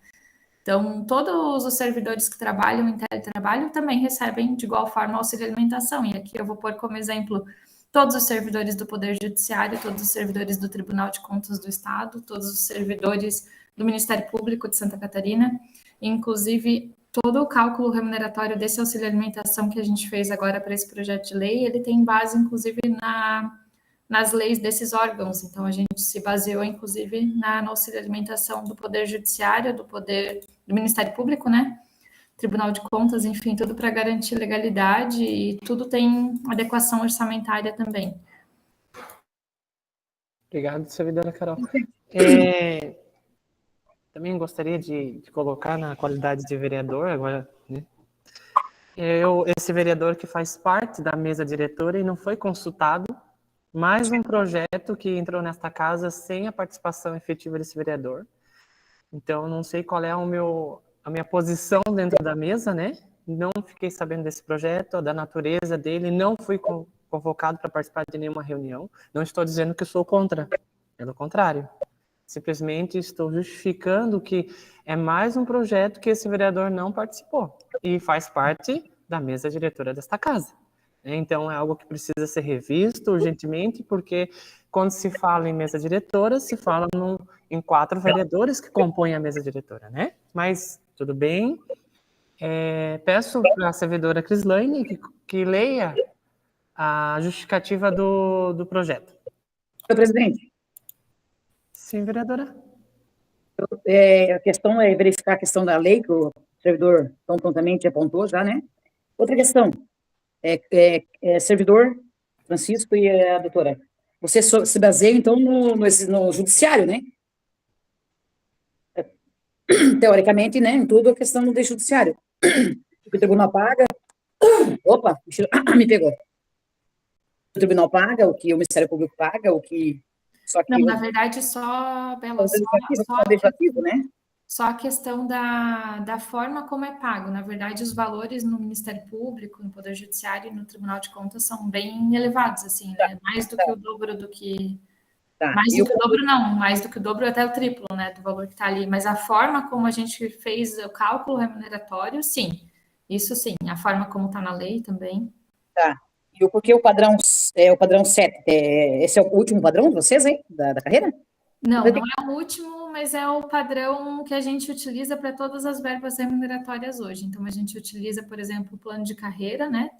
Então, todos os servidores que trabalham em teletrabalho também recebem de igual forma auxílio alimentação. E aqui eu vou pôr como exemplo todos os servidores do Poder Judiciário, todos os servidores do Tribunal de Contas do Estado, todos os servidores do Ministério Público de Santa Catarina, inclusive todo o cálculo remuneratório desse auxílio alimentação que a gente fez agora para esse projeto de lei, ele tem base, inclusive, nas leis desses órgãos. Então, a gente se baseou, inclusive, na auxílio alimentação do Poder Judiciário, do Ministério Público, né? Tribunal de Contas, enfim, tudo para garantir legalidade e tudo tem adequação orçamentária também. Obrigado, servidora Carol. Também gostaria de colocar na qualidade de vereador agora, né? Esse vereador que faz parte da mesa diretora e não foi consultado, mais um projeto que entrou nesta casa sem a participação efetiva desse vereador. Então, não sei qual é a minha posição dentro da mesa, né? Não fiquei sabendo desse projeto, da natureza dele, não fui convocado para participar de nenhuma reunião. Não estou dizendo que sou contra, pelo contrário. Simplesmente estou justificando que é mais um projeto que esse vereador não participou e faz parte da mesa diretora desta casa. Então, é algo que precisa ser revisto urgentemente, porque quando se fala em mesa diretora, se fala em 4 vereadores que compõem a mesa diretora, né? Mas, tudo bem. Peço para a servidora Crislaine que leia a justificativa do projeto. Senhor presidente, Sim, vereadora. a questão é verificar a questão da lei, que o servidor tão prontamente apontou já, né? Outra questão, servidor Francisco e a doutora, você se baseia, então, no judiciário, né? Teoricamente, né, em tudo a questão do judiciário. O que o tribunal paga, opa, me pegou. O tribunal paga, o que o Ministério Público paga, o que... Só que Não, na verdade, só, Bela, legislativo, né? só a questão da forma como é pago. Na verdade, os valores no Ministério Público, no Poder Judiciário e no Tribunal de Contas são bem elevados, assim, né? Mais do que o dobro do que... Tá. Mais do que o dobro, não. Mais do que o dobro, até o triplo, né? Do valor que está ali. Mas a forma como a gente fez o cálculo remuneratório, sim. Isso sim. A forma como está na lei também. Tá. E por que o padrão 7? Esse é o último padrão de vocês, hein? Da carreira? Não, não é o último, mas é o padrão que a gente utiliza para todas as verbas remuneratórias hoje. Então, a gente utiliza, por exemplo, o plano de carreira, né?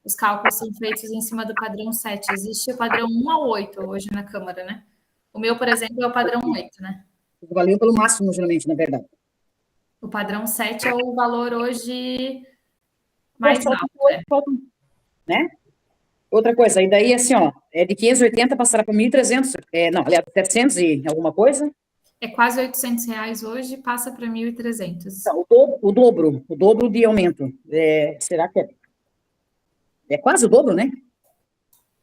Os cálculos são feitos em cima do padrão 7. Existe o padrão 1 ao 8 hoje na Câmara, né? O meu, por exemplo, é o padrão 8, né? Valeu pelo máximo, geralmente, na verdade. O padrão 7 é o valor hoje mais alto, né? Outra coisa, e daí, assim, ó, de 580 passará para 1.300, não, aliás, 700 e alguma coisa? É quase R$800 hoje, passa para 1.300. Então, o dobro de aumento. Será que é quase o dobro, né?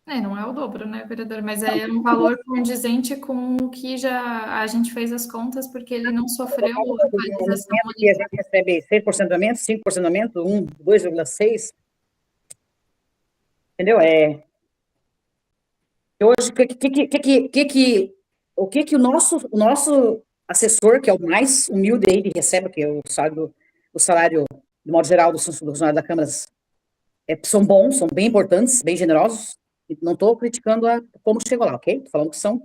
Não é o dobro, né, vereador? Mas é um valor condizente com o que já a gente fez as contas, porque ele não sofreu atualização. E a gente recebe 6% de aumento, 5% de aumento, 2,6%. Entendeu? Hoje, o que o nosso assessor, que é o mais humilde aí, recebe, que é o salário, de modo geral, dos funcionários da Câmara, são bons, são bem importantes, bem generosos. Não estou criticando como chegou lá, ok? Estou falando que são,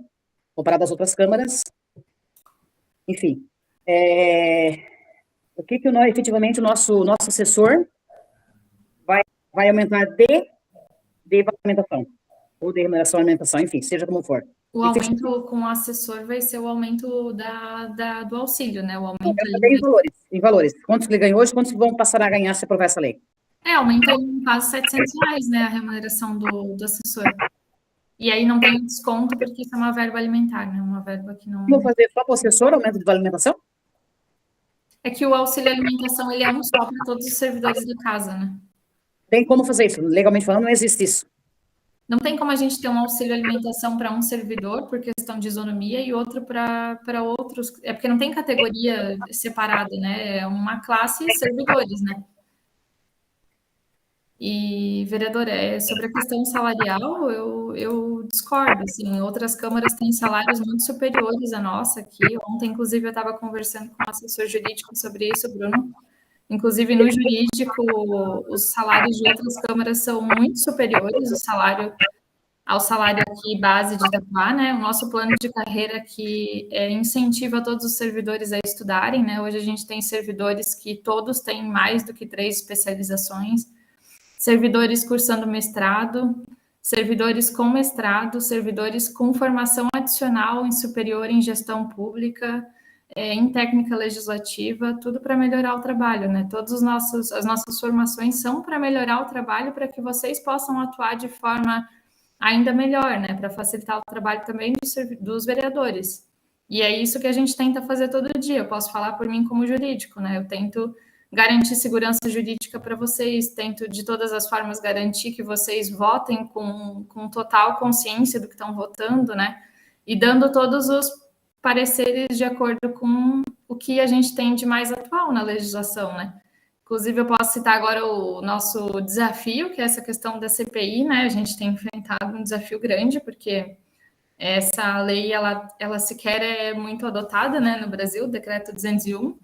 comparado às outras câmaras, enfim. O que efetivamente o nosso assessor vai aumentar de alimentação, ou de remuneração à alimentação, enfim, seja como for. O aumento com o assessor vai ser o aumento do auxílio, né? O aumento em valores. Quantos que ele ganhou hoje, quantos que vão passar a ganhar se aprovar essa lei? Aumenta em quase R$700, né? A remuneração do assessor. E aí não tem desconto, porque isso é uma verba alimentar, né? Uma verba que não... Vou fazer só para o assessor, aumento de alimentação? É que o auxílio alimentação, ele é um só para todos os servidores da casa, né? Tem como fazer isso? Legalmente falando, não existe isso. Não tem como a gente ter um auxílio alimentação para um servidor, por questão de isonomia, e outro para outros. É porque não tem categoria separada, né? É uma classe servidores, né? E, vereador, sobre a questão salarial, eu discordo. Assim, outras câmaras têm salários muito superiores à nossa aqui. Ontem, inclusive, eu estava conversando com o assessor jurídico sobre isso, Bruno. Inclusive, no jurídico, os salários de outras câmaras são muito superiores ao salário aqui base de Itaquá, né? O nosso plano de carreira aqui incentiva todos os servidores a estudarem, né? Hoje a gente tem servidores que todos têm mais do que 3 especializações, servidores cursando mestrado, servidores com mestrado, servidores com formação adicional em superior em gestão pública, em técnica legislativa, tudo para melhorar o trabalho, né? As nossas formações são para melhorar o trabalho, para que vocês possam atuar de forma ainda melhor, né? Para facilitar o trabalho também dos vereadores. E é isso que a gente tenta fazer todo dia. Eu posso falar por mim como jurídico, né? Eu tento garantir segurança jurídica para vocês, tento de todas as formas garantir que vocês votem com total consciência do que estão votando, né? E dando todos os pareceres de acordo com o que a gente tem de mais atual na legislação, né? Inclusive, eu posso citar agora o nosso desafio, que é essa questão da CPI, né? A gente tem enfrentado um desafio grande, porque essa lei, ela sequer é muito adotada, né, no Brasil, o Decreto 201,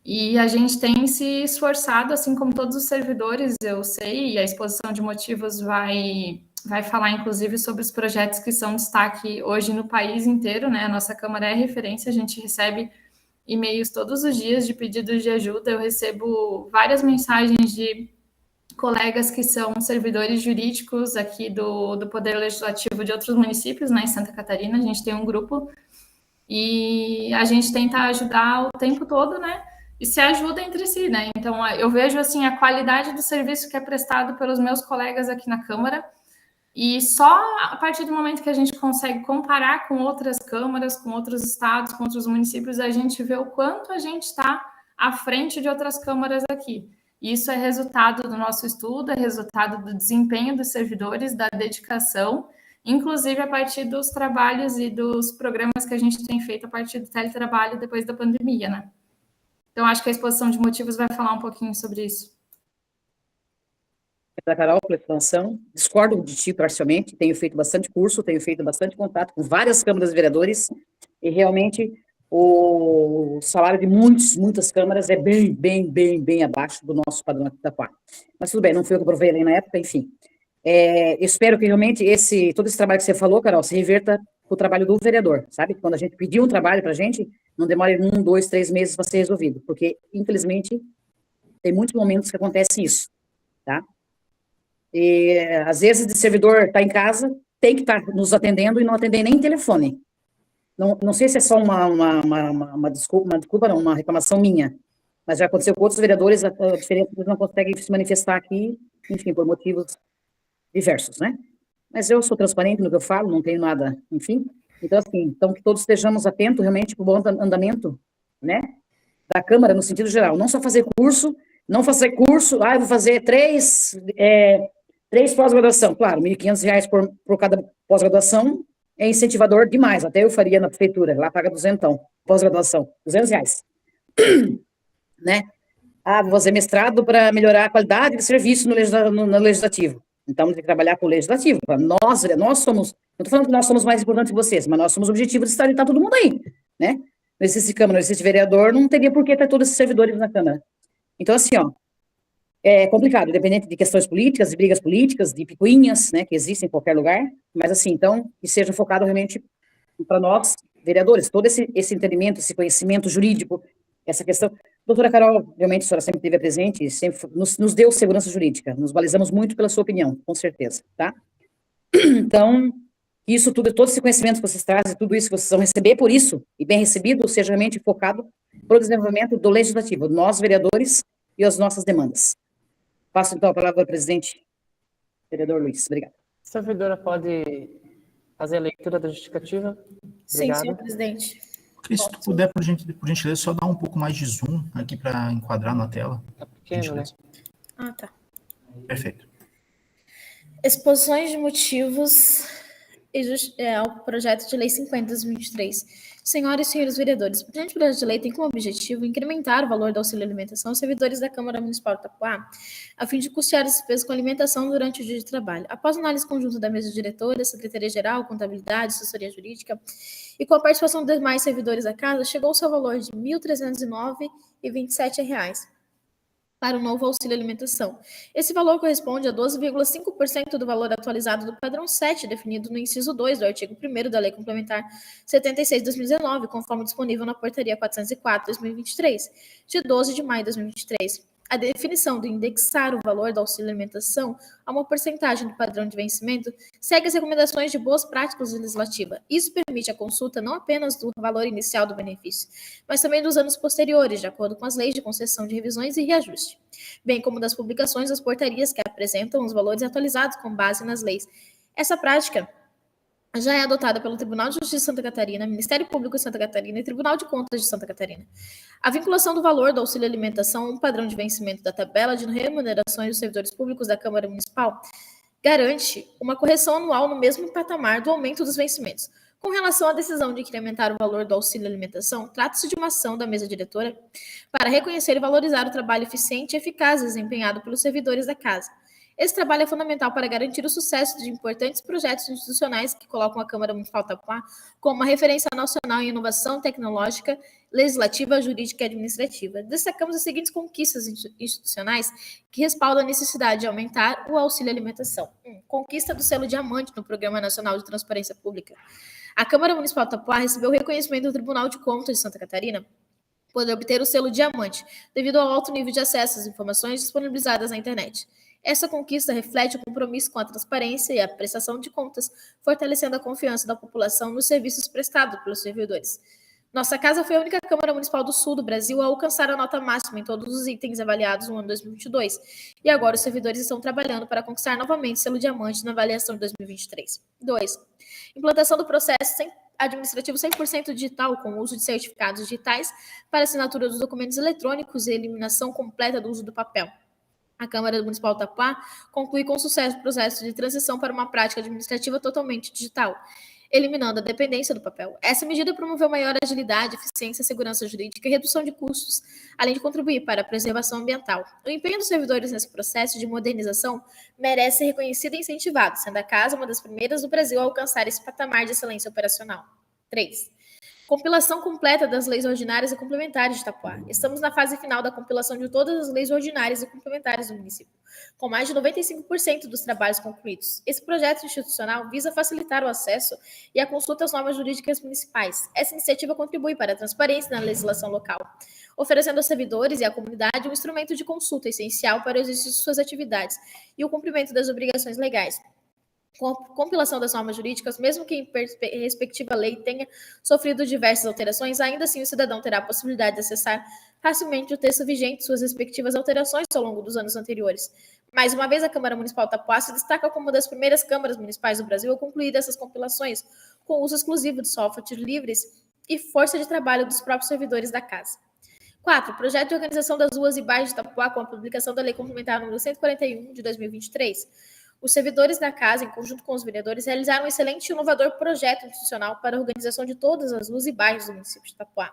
e a gente tem se esforçado, assim como todos os servidores, eu sei, e a exposição de motivos vai falar, inclusive, sobre os projetos que são destaque hoje no país inteiro, né? A nossa Câmara é referência, a gente recebe e-mails todos os dias de pedidos de ajuda, eu recebo várias mensagens de colegas que são servidores jurídicos aqui do Poder Legislativo de outros municípios, né, em Santa Catarina, a gente tem um grupo e a gente tenta ajudar o tempo todo, né, e se ajuda entre si, né, então eu vejo, assim, a qualidade do serviço que é prestado pelos meus colegas aqui na Câmara, e só a partir do momento que a gente consegue comparar com outras câmaras, com outros estados, com outros municípios, a gente vê o quanto a gente está à frente de outras câmaras aqui. Isso é resultado do nosso estudo, é resultado do desempenho dos servidores, da dedicação, inclusive a partir dos trabalhos e dos programas que a gente tem feito a partir do teletrabalho depois da pandemia, né? Então, acho que a exposição de motivos vai falar um pouquinho sobre isso. Da Carol, pela explanação, discordo de ti parcialmente, tenho feito bastante curso, tenho feito bastante contato com várias câmaras de vereadores, e realmente o salário de muitas câmaras é bem abaixo do nosso padrão aqui da Itaquá. Mas tudo bem, não foi eu que aprovei a lei na época, enfim. Eu espero que realmente todo esse trabalho que você falou, Carol, se reverta para o trabalho do vereador, sabe? Quando a gente pedir um trabalho para a gente, não demore 1, 2, 3 meses para ser resolvido, porque, infelizmente, tem muitos momentos que acontece isso, tá? E, às vezes, o servidor está em casa, tem que estar nos atendendo e não atender nem telefone. Não sei se é só uma desculpa, não, uma reclamação minha, mas já aconteceu com outros vereadores, a diferença é que eles não conseguem se manifestar aqui, enfim, por motivos diversos, né? Mas eu sou transparente no que eu falo, não tenho nada, enfim. Então, assim, então que todos estejamos atentos realmente para o bom andamento, né, da Câmara, no sentido geral. Não só fazer curso, eu vou fazer três pós-graduação. Claro, R$ 1.500 por cada pós-graduação é incentivador demais. Até eu faria na prefeitura, lá paga R$200, pós-graduação, R$200. Né? Vou fazer mestrado para melhorar a qualidade de serviço no legislativo. Então, tem que trabalhar com o legislativo. Nós somos, não estou falando que nós somos mais importantes que vocês, mas nós somos o objetivo de estar todo mundo aí, né? Não existe Câmara, não existe vereador, não teria por que estar todos esses servidores na Câmara. Então, assim, é complicado, independente de questões políticas, de brigas políticas, de picuinhas, né, que existem em qualquer lugar, mas, assim, então, que seja focado realmente para nós, vereadores, todo esse entendimento, esse conhecimento jurídico, essa questão. Doutora Carol, realmente a senhora sempre esteve presente e sempre nos deu segurança jurídica, nos balizamos muito pela sua opinião, com certeza, tá? Então, isso tudo, todo esse conhecimento que vocês trazem, tudo isso que vocês vão receber, por isso, e bem recebido, seja realmente focado para o desenvolvimento do legislativo, nós, vereadores, e as nossas demandas. Passo, então, a palavra ao presidente, vereador Luiz. Obrigado. A servidora pode fazer a leitura da justificativa? Sim, senhor presidente. Cris, se tu puder, por gentileza, só dar um pouco mais de zoom aqui para enquadrar na tela. Tá pequeno, né? Tá. Perfeito. Exposições de motivos ao projeto de lei 50/2023. Senhoras e senhores vereadores, o presente projeto de lei tem como objetivo incrementar o valor do auxílio alimentação aos servidores da Câmara Municipal de Itaquá, a fim de custear as despesas com alimentação durante o dia de trabalho. Após análise conjunta da mesa diretora, Secretaria-Geral, Contabilidade, Assessoria Jurídica e com a participação dos demais servidores da casa, chegou-se ao valor de R$ 1.309,27 para o novo auxílio alimentação. Esse valor corresponde a 12,5% do valor atualizado do padrão 7, definido no inciso 2 do artigo 1º da Lei Complementar 76/2019, conforme disponível na Portaria 404/2023, de 12 de maio de 2023. A definição de indexar o valor do auxílio alimentação a uma porcentagem do padrão de vencimento segue as recomendações de boas práticas legislativas. Isso permite a consulta não apenas do valor inicial do benefício, mas também dos anos posteriores, de acordo com as leis de concessão de revisões e reajuste, bem como das publicações das portarias que apresentam os valores atualizados com base nas leis. Essa prática já é adotada pelo Tribunal de Justiça de Santa Catarina, Ministério Público de Santa Catarina e Tribunal de Contas de Santa Catarina. A vinculação do valor do auxílio alimentação a um padrão de vencimento da tabela de remunerações dos servidores públicos da Câmara Municipal garante uma correção anual no mesmo patamar do aumento dos vencimentos. Com relação à decisão de incrementar o valor do auxílio alimentação, trata-se de uma ação da mesa diretora para reconhecer e valorizar o trabalho eficiente e eficaz desempenhado pelos servidores da casa. Esse trabalho é fundamental para garantir o sucesso de importantes projetos institucionais que colocam a Câmara Municipal de Itapuá como uma referência nacional em inovação tecnológica, legislativa, jurídica e administrativa. Destacamos as seguintes conquistas institucionais que respaldam a necessidade de aumentar o auxílio alimentação. Conquista do selo diamante no Programa Nacional de Transparência Pública. A Câmara Municipal de Itapuá recebeu o reconhecimento do Tribunal de Contas de Santa Catarina por obter o selo diamante, devido ao alto nível de acesso às informações disponibilizadas na internet. Essa conquista reflete o compromisso com a transparência e a prestação de contas, fortalecendo a confiança da população nos serviços prestados pelos servidores. Nossa casa foi a única Câmara Municipal do Sul do Brasil a alcançar a nota máxima em todos os itens avaliados no ano 2022, e agora os servidores estão trabalhando para conquistar novamente o selo diamante na avaliação de 2023. 2. Implantação do processo administrativo 100% digital, com o uso de certificados digitais para assinatura dos documentos eletrônicos e eliminação completa do uso do papel. A Câmara Municipal de Itapuá conclui com sucesso o processo de transição para uma prática administrativa totalmente digital, eliminando a dependência do papel. Essa medida promoveu maior agilidade, eficiência, segurança jurídica e redução de custos, além de contribuir para a preservação ambiental. O empenho dos servidores nesse processo de modernização merece ser reconhecido e incentivado, sendo a casa uma das primeiras do Brasil a alcançar esse patamar de excelência operacional. 3. Compilação completa das leis ordinárias e complementares de Itapuá. Estamos na fase final da compilação de todas as leis ordinárias e complementares do município, com mais de 95% dos trabalhos concluídos. Esse projeto institucional visa facilitar o acesso e a consulta às normas jurídicas municipais. Essa iniciativa contribui para a transparência na legislação local, oferecendo aos servidores e à comunidade um instrumento de consulta essencial para o exercício de suas atividades e o cumprimento das obrigações legais. Com a compilação das normas jurídicas, mesmo que em respectiva lei tenha sofrido diversas alterações, ainda assim o cidadão terá a possibilidade de acessar facilmente o texto vigente e suas respectivas alterações ao longo dos anos anteriores. Mais uma vez, a Câmara Municipal de Itapuá se destaca como uma das primeiras câmaras municipais do Brasil a concluir essas compilações, com uso exclusivo de softwares livres e força de trabalho dos próprios servidores da casa. 4. Projeto de organização das ruas e bairros de Itapuá com a publicação da Lei Complementar número 141 de 2023. Os servidores da casa, em conjunto com os vereadores, realizaram um excelente e inovador projeto institucional para a organização de todas as ruas e bairros do município de Itapuá.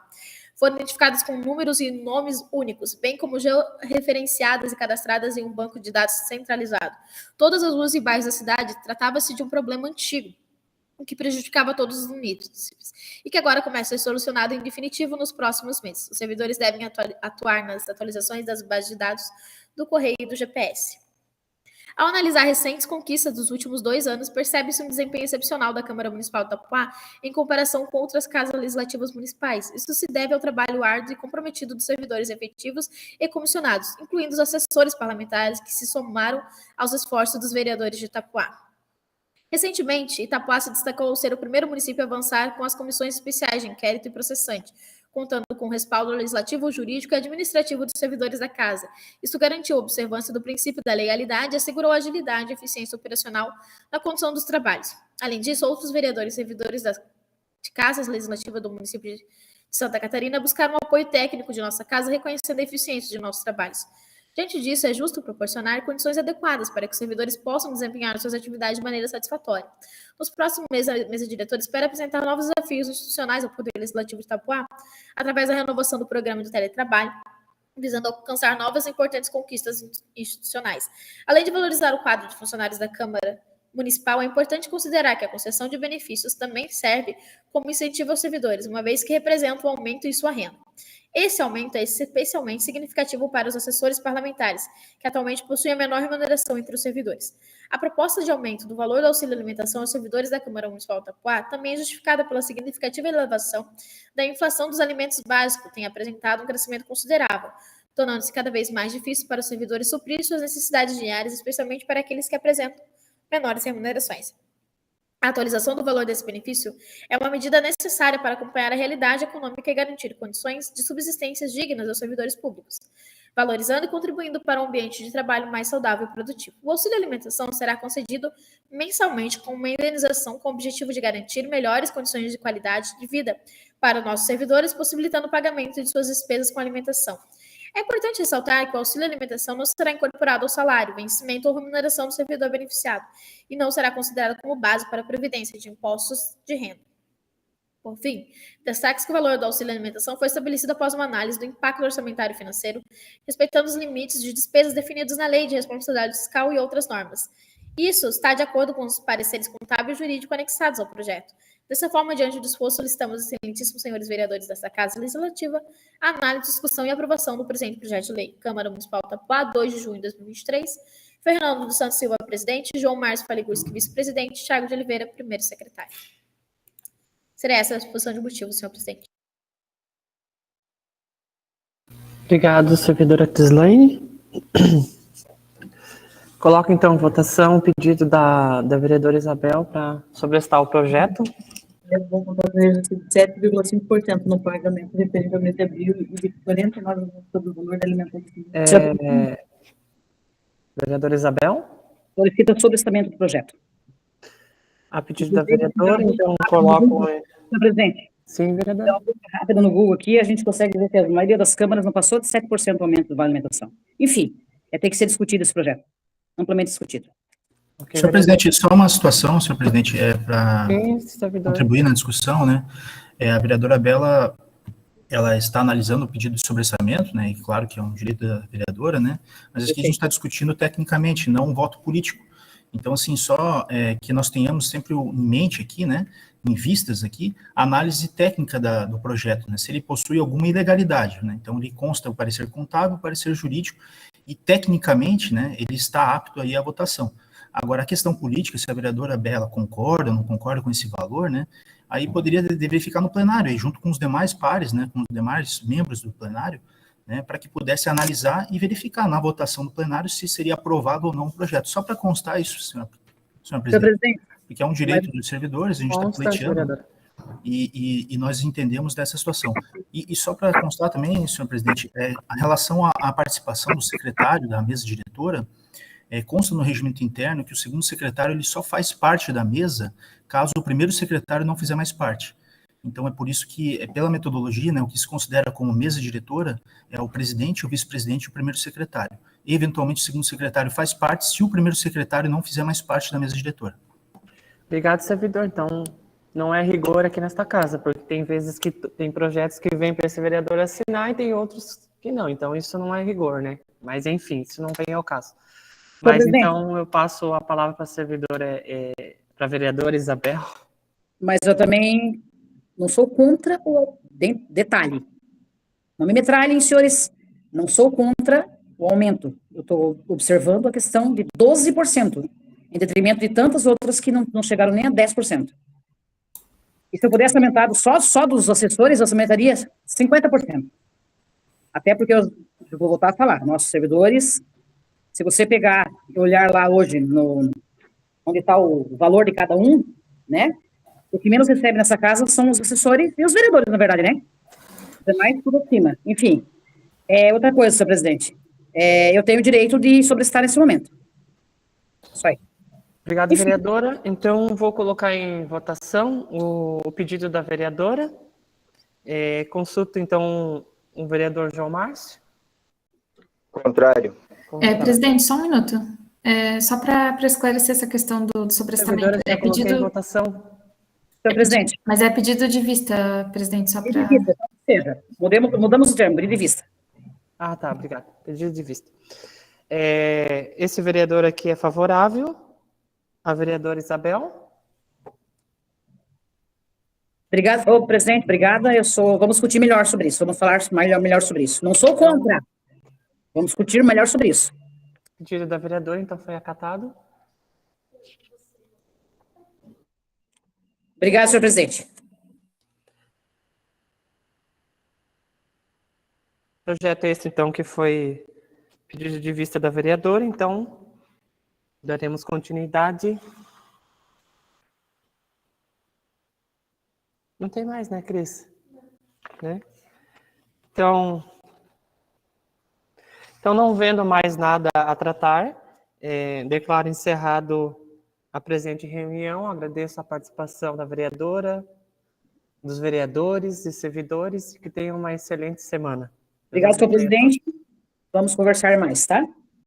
Foram identificadas com números e nomes únicos, bem como georreferenciadas e cadastradas em um banco de dados centralizado. Todas as ruas e bairros da cidade tratava-se de um problema antigo, o que prejudicava todos os municípios, e que agora começa a ser solucionado em definitivo nos próximos meses. Os servidores devem atuar nas atualizações das bases de dados do Correio e do GPS. Ao analisar recentes conquistas dos últimos 2 anos, percebe-se um desempenho excepcional da Câmara Municipal de Itapuá em comparação com outras casas legislativas municipais. Isso se deve ao trabalho árduo e comprometido dos servidores efetivos e comissionados, incluindo os assessores parlamentares que se somaram aos esforços dos vereadores de Itapuá. Recentemente, Itapuá se destacou ao ser o primeiro município a avançar com as comissões especiais de inquérito e processante, contando com o respaldo legislativo, jurídico e administrativo dos servidores da casa. Isso garantiu a observância do princípio da legalidade e assegurou a agilidade e eficiência operacional na condução dos trabalhos. Além disso, outros vereadores e servidores de casas legislativas do município de Santa Catarina buscaram o apoio técnico de nossa casa, reconhecendo a eficiência de nossos trabalhos. Diante disso, é justo proporcionar condições adequadas para que os servidores possam desempenhar suas atividades de maneira satisfatória. Nos próximos meses, a mesa diretora espera apresentar novos desafios institucionais ao Poder Legislativo de Itapuá, através da renovação do programa de teletrabalho, visando alcançar novas e importantes conquistas institucionais. Além de valorizar o quadro de funcionários da Câmara Municipal, é importante considerar que a concessão de benefícios também serve como incentivo aos servidores, uma vez que representa um aumento em sua renda. Esse aumento é especialmente significativo para os assessores parlamentares, que atualmente possuem a menor remuneração entre os servidores. A proposta de aumento do valor do auxílio alimentação aos servidores da Câmara Municipal de Itapuá também é justificada pela significativa elevação da inflação dos alimentos básicos, que tem apresentado um crescimento considerável, tornando-se cada vez mais difícil para os servidores suprir suas necessidades diárias, especialmente para aqueles que apresentam menores remunerações. A atualização do valor desse benefício é uma medida necessária para acompanhar a realidade econômica e garantir condições de subsistência dignas aos servidores públicos, valorizando e contribuindo para um ambiente de trabalho mais saudável e produtivo. O auxílio alimentação será concedido mensalmente com uma indenização com o objetivo de garantir melhores condições de qualidade de vida para nossos servidores, possibilitando o pagamento de suas despesas com alimentação. É importante ressaltar que o auxílio alimentação não será incorporado ao salário, vencimento ou remuneração do servidor beneficiado e não será considerado como base para a previdência de impostos de renda. Por fim, destaque que o valor do auxílio alimentação foi estabelecido após uma análise do impacto orçamentário e financeiro, respeitando os limites de despesas definidos na Lei de Responsabilidade Fiscal e outras normas. Isso está de acordo com os pareceres contábil e jurídico anexados ao projeto. Dessa forma, diante do esforço, solicitamos aos excelentíssimos senhores vereadores desta Casa Legislativa a análise, discussão e aprovação do presente projeto de lei. Câmara Municipal Tapuá, 2 de junho de 2023. Fernando dos Santos Silva, presidente. João Márcio Faliguski, vice-presidente. Thiago de Oliveira, primeiro secretário. Seria essa a exposição de motivos, senhor presidente. Obrigado, servidora Tislaine. Coloco, então, em votação o pedido da vereadora Isabel para sobrestar o projeto. Eu vou votar com de 7,5% no pagamento referente ao mês de abril e de 49% sobre o valor da alimentação. Vereadora Isabel? Solicita sobrestamento do projeto. A pedido da vereadora, então, coloco... Senhor presidente. Sim, vereadora. Rápido no Google aqui, a gente consegue ver que a maioria das câmaras não passou de 7% o aumento da alimentação. Enfim, tem que ser discutido esse projeto. Amplamente discutido. Okay, senhor presidente, só uma situação, senhor presidente, para contribuir na discussão, né? A vereadora Bela, ela está analisando o pedido de sobrestamento, né? E claro que é um direito da vereadora, né? Mas aqui a gente está discutindo tecnicamente, não um voto político. Então, assim, só que nós tenhamos sempre em mente aqui, né? Em vistas aqui, a análise técnica do projeto, né? Se ele possui alguma ilegalidade, né? Então, ele consta o parecer contábil, o parecer jurídico, e tecnicamente, né, ele está apto aí à votação. Agora, a questão política, se a vereadora Bela concorda ou não concorda com esse valor, né, aí deveria ficar no plenário, aí, junto com os demais pares, né, com os demais membros do plenário, né, para que pudesse analisar e verificar na votação do plenário se seria aprovado ou não o projeto. Só para constar isso, senhor presidente, porque é um direito dos servidores, a gente está pleiteando, e nós entendemos dessa situação. E só para constar também, senhor presidente, a relação à participação do secretário da mesa diretora, consta no regimento interno que o segundo secretário ele só faz parte da mesa caso o primeiro secretário não fizer mais parte. Então, é por isso que, pela metodologia, né, o que se considera como mesa diretora é o presidente, o vice-presidente e o primeiro secretário. E, eventualmente, o segundo secretário faz parte se o primeiro secretário não fizer mais parte da mesa diretora. Obrigado, servidor. Então, não é rigor aqui nesta casa, porque tem vezes que tem projetos que vêm para esse vereador assinar e tem outros que não. Então, isso não é rigor, né? Mas, enfim, isso não vem ao caso. Mas, então, eu passo a palavra para a servidora, para a vereadora Isabel. Mas eu também não sou contra o... Detalhe. Não me metralhem, senhores. Não sou contra o aumento. Eu estou observando a questão de 12%, em detrimento de tantas outras que não chegaram nem a 10%. E se eu pudesse aumentar só dos assessores, eu aumentaria 50%. Até porque eu vou voltar a falar, nossos servidores, se você pegar e olhar lá hoje, onde está o valor de cada um, né? O que menos recebe nessa casa são os assessores e os vereadores, na verdade, né? Os demais, tudo acima. Enfim, outra coisa, senhor presidente. Eu tenho o direito de sobrestar nesse momento. Isso aí. Obrigado, vereadora. Então, vou colocar em votação o pedido da vereadora. Consulto, então, o vereador João Márcio. Contrário. Presidente, só um minuto. Só para esclarecer essa questão do sobrestamento. É pedido em votação. Senhor presidente. Mas é pedido de vista, presidente, só para... Seja, mudamos o termo, pedido de vista. Ah, tá, obrigado. Pedido de vista. Esse vereador aqui é favorável. A vereadora Isabel. Obrigado, presidente, obrigada. Vamos discutir melhor sobre isso, vamos falar melhor sobre isso. Não sou contra. Vamos discutir melhor sobre isso. Pedido da vereadora, então, foi acatado. Obrigado, senhor presidente. Projeto esse, então, que foi pedido de vista da vereadora, então, daremos continuidade. Não tem mais, né, Cris? Né? Então, não vendo mais nada a tratar, declaro encerrado a presente reunião. Agradeço a participação da vereadora, dos vereadores e servidores, que tenham uma excelente semana. Obrigado, senhor presidente. Vamos conversar mais, tá?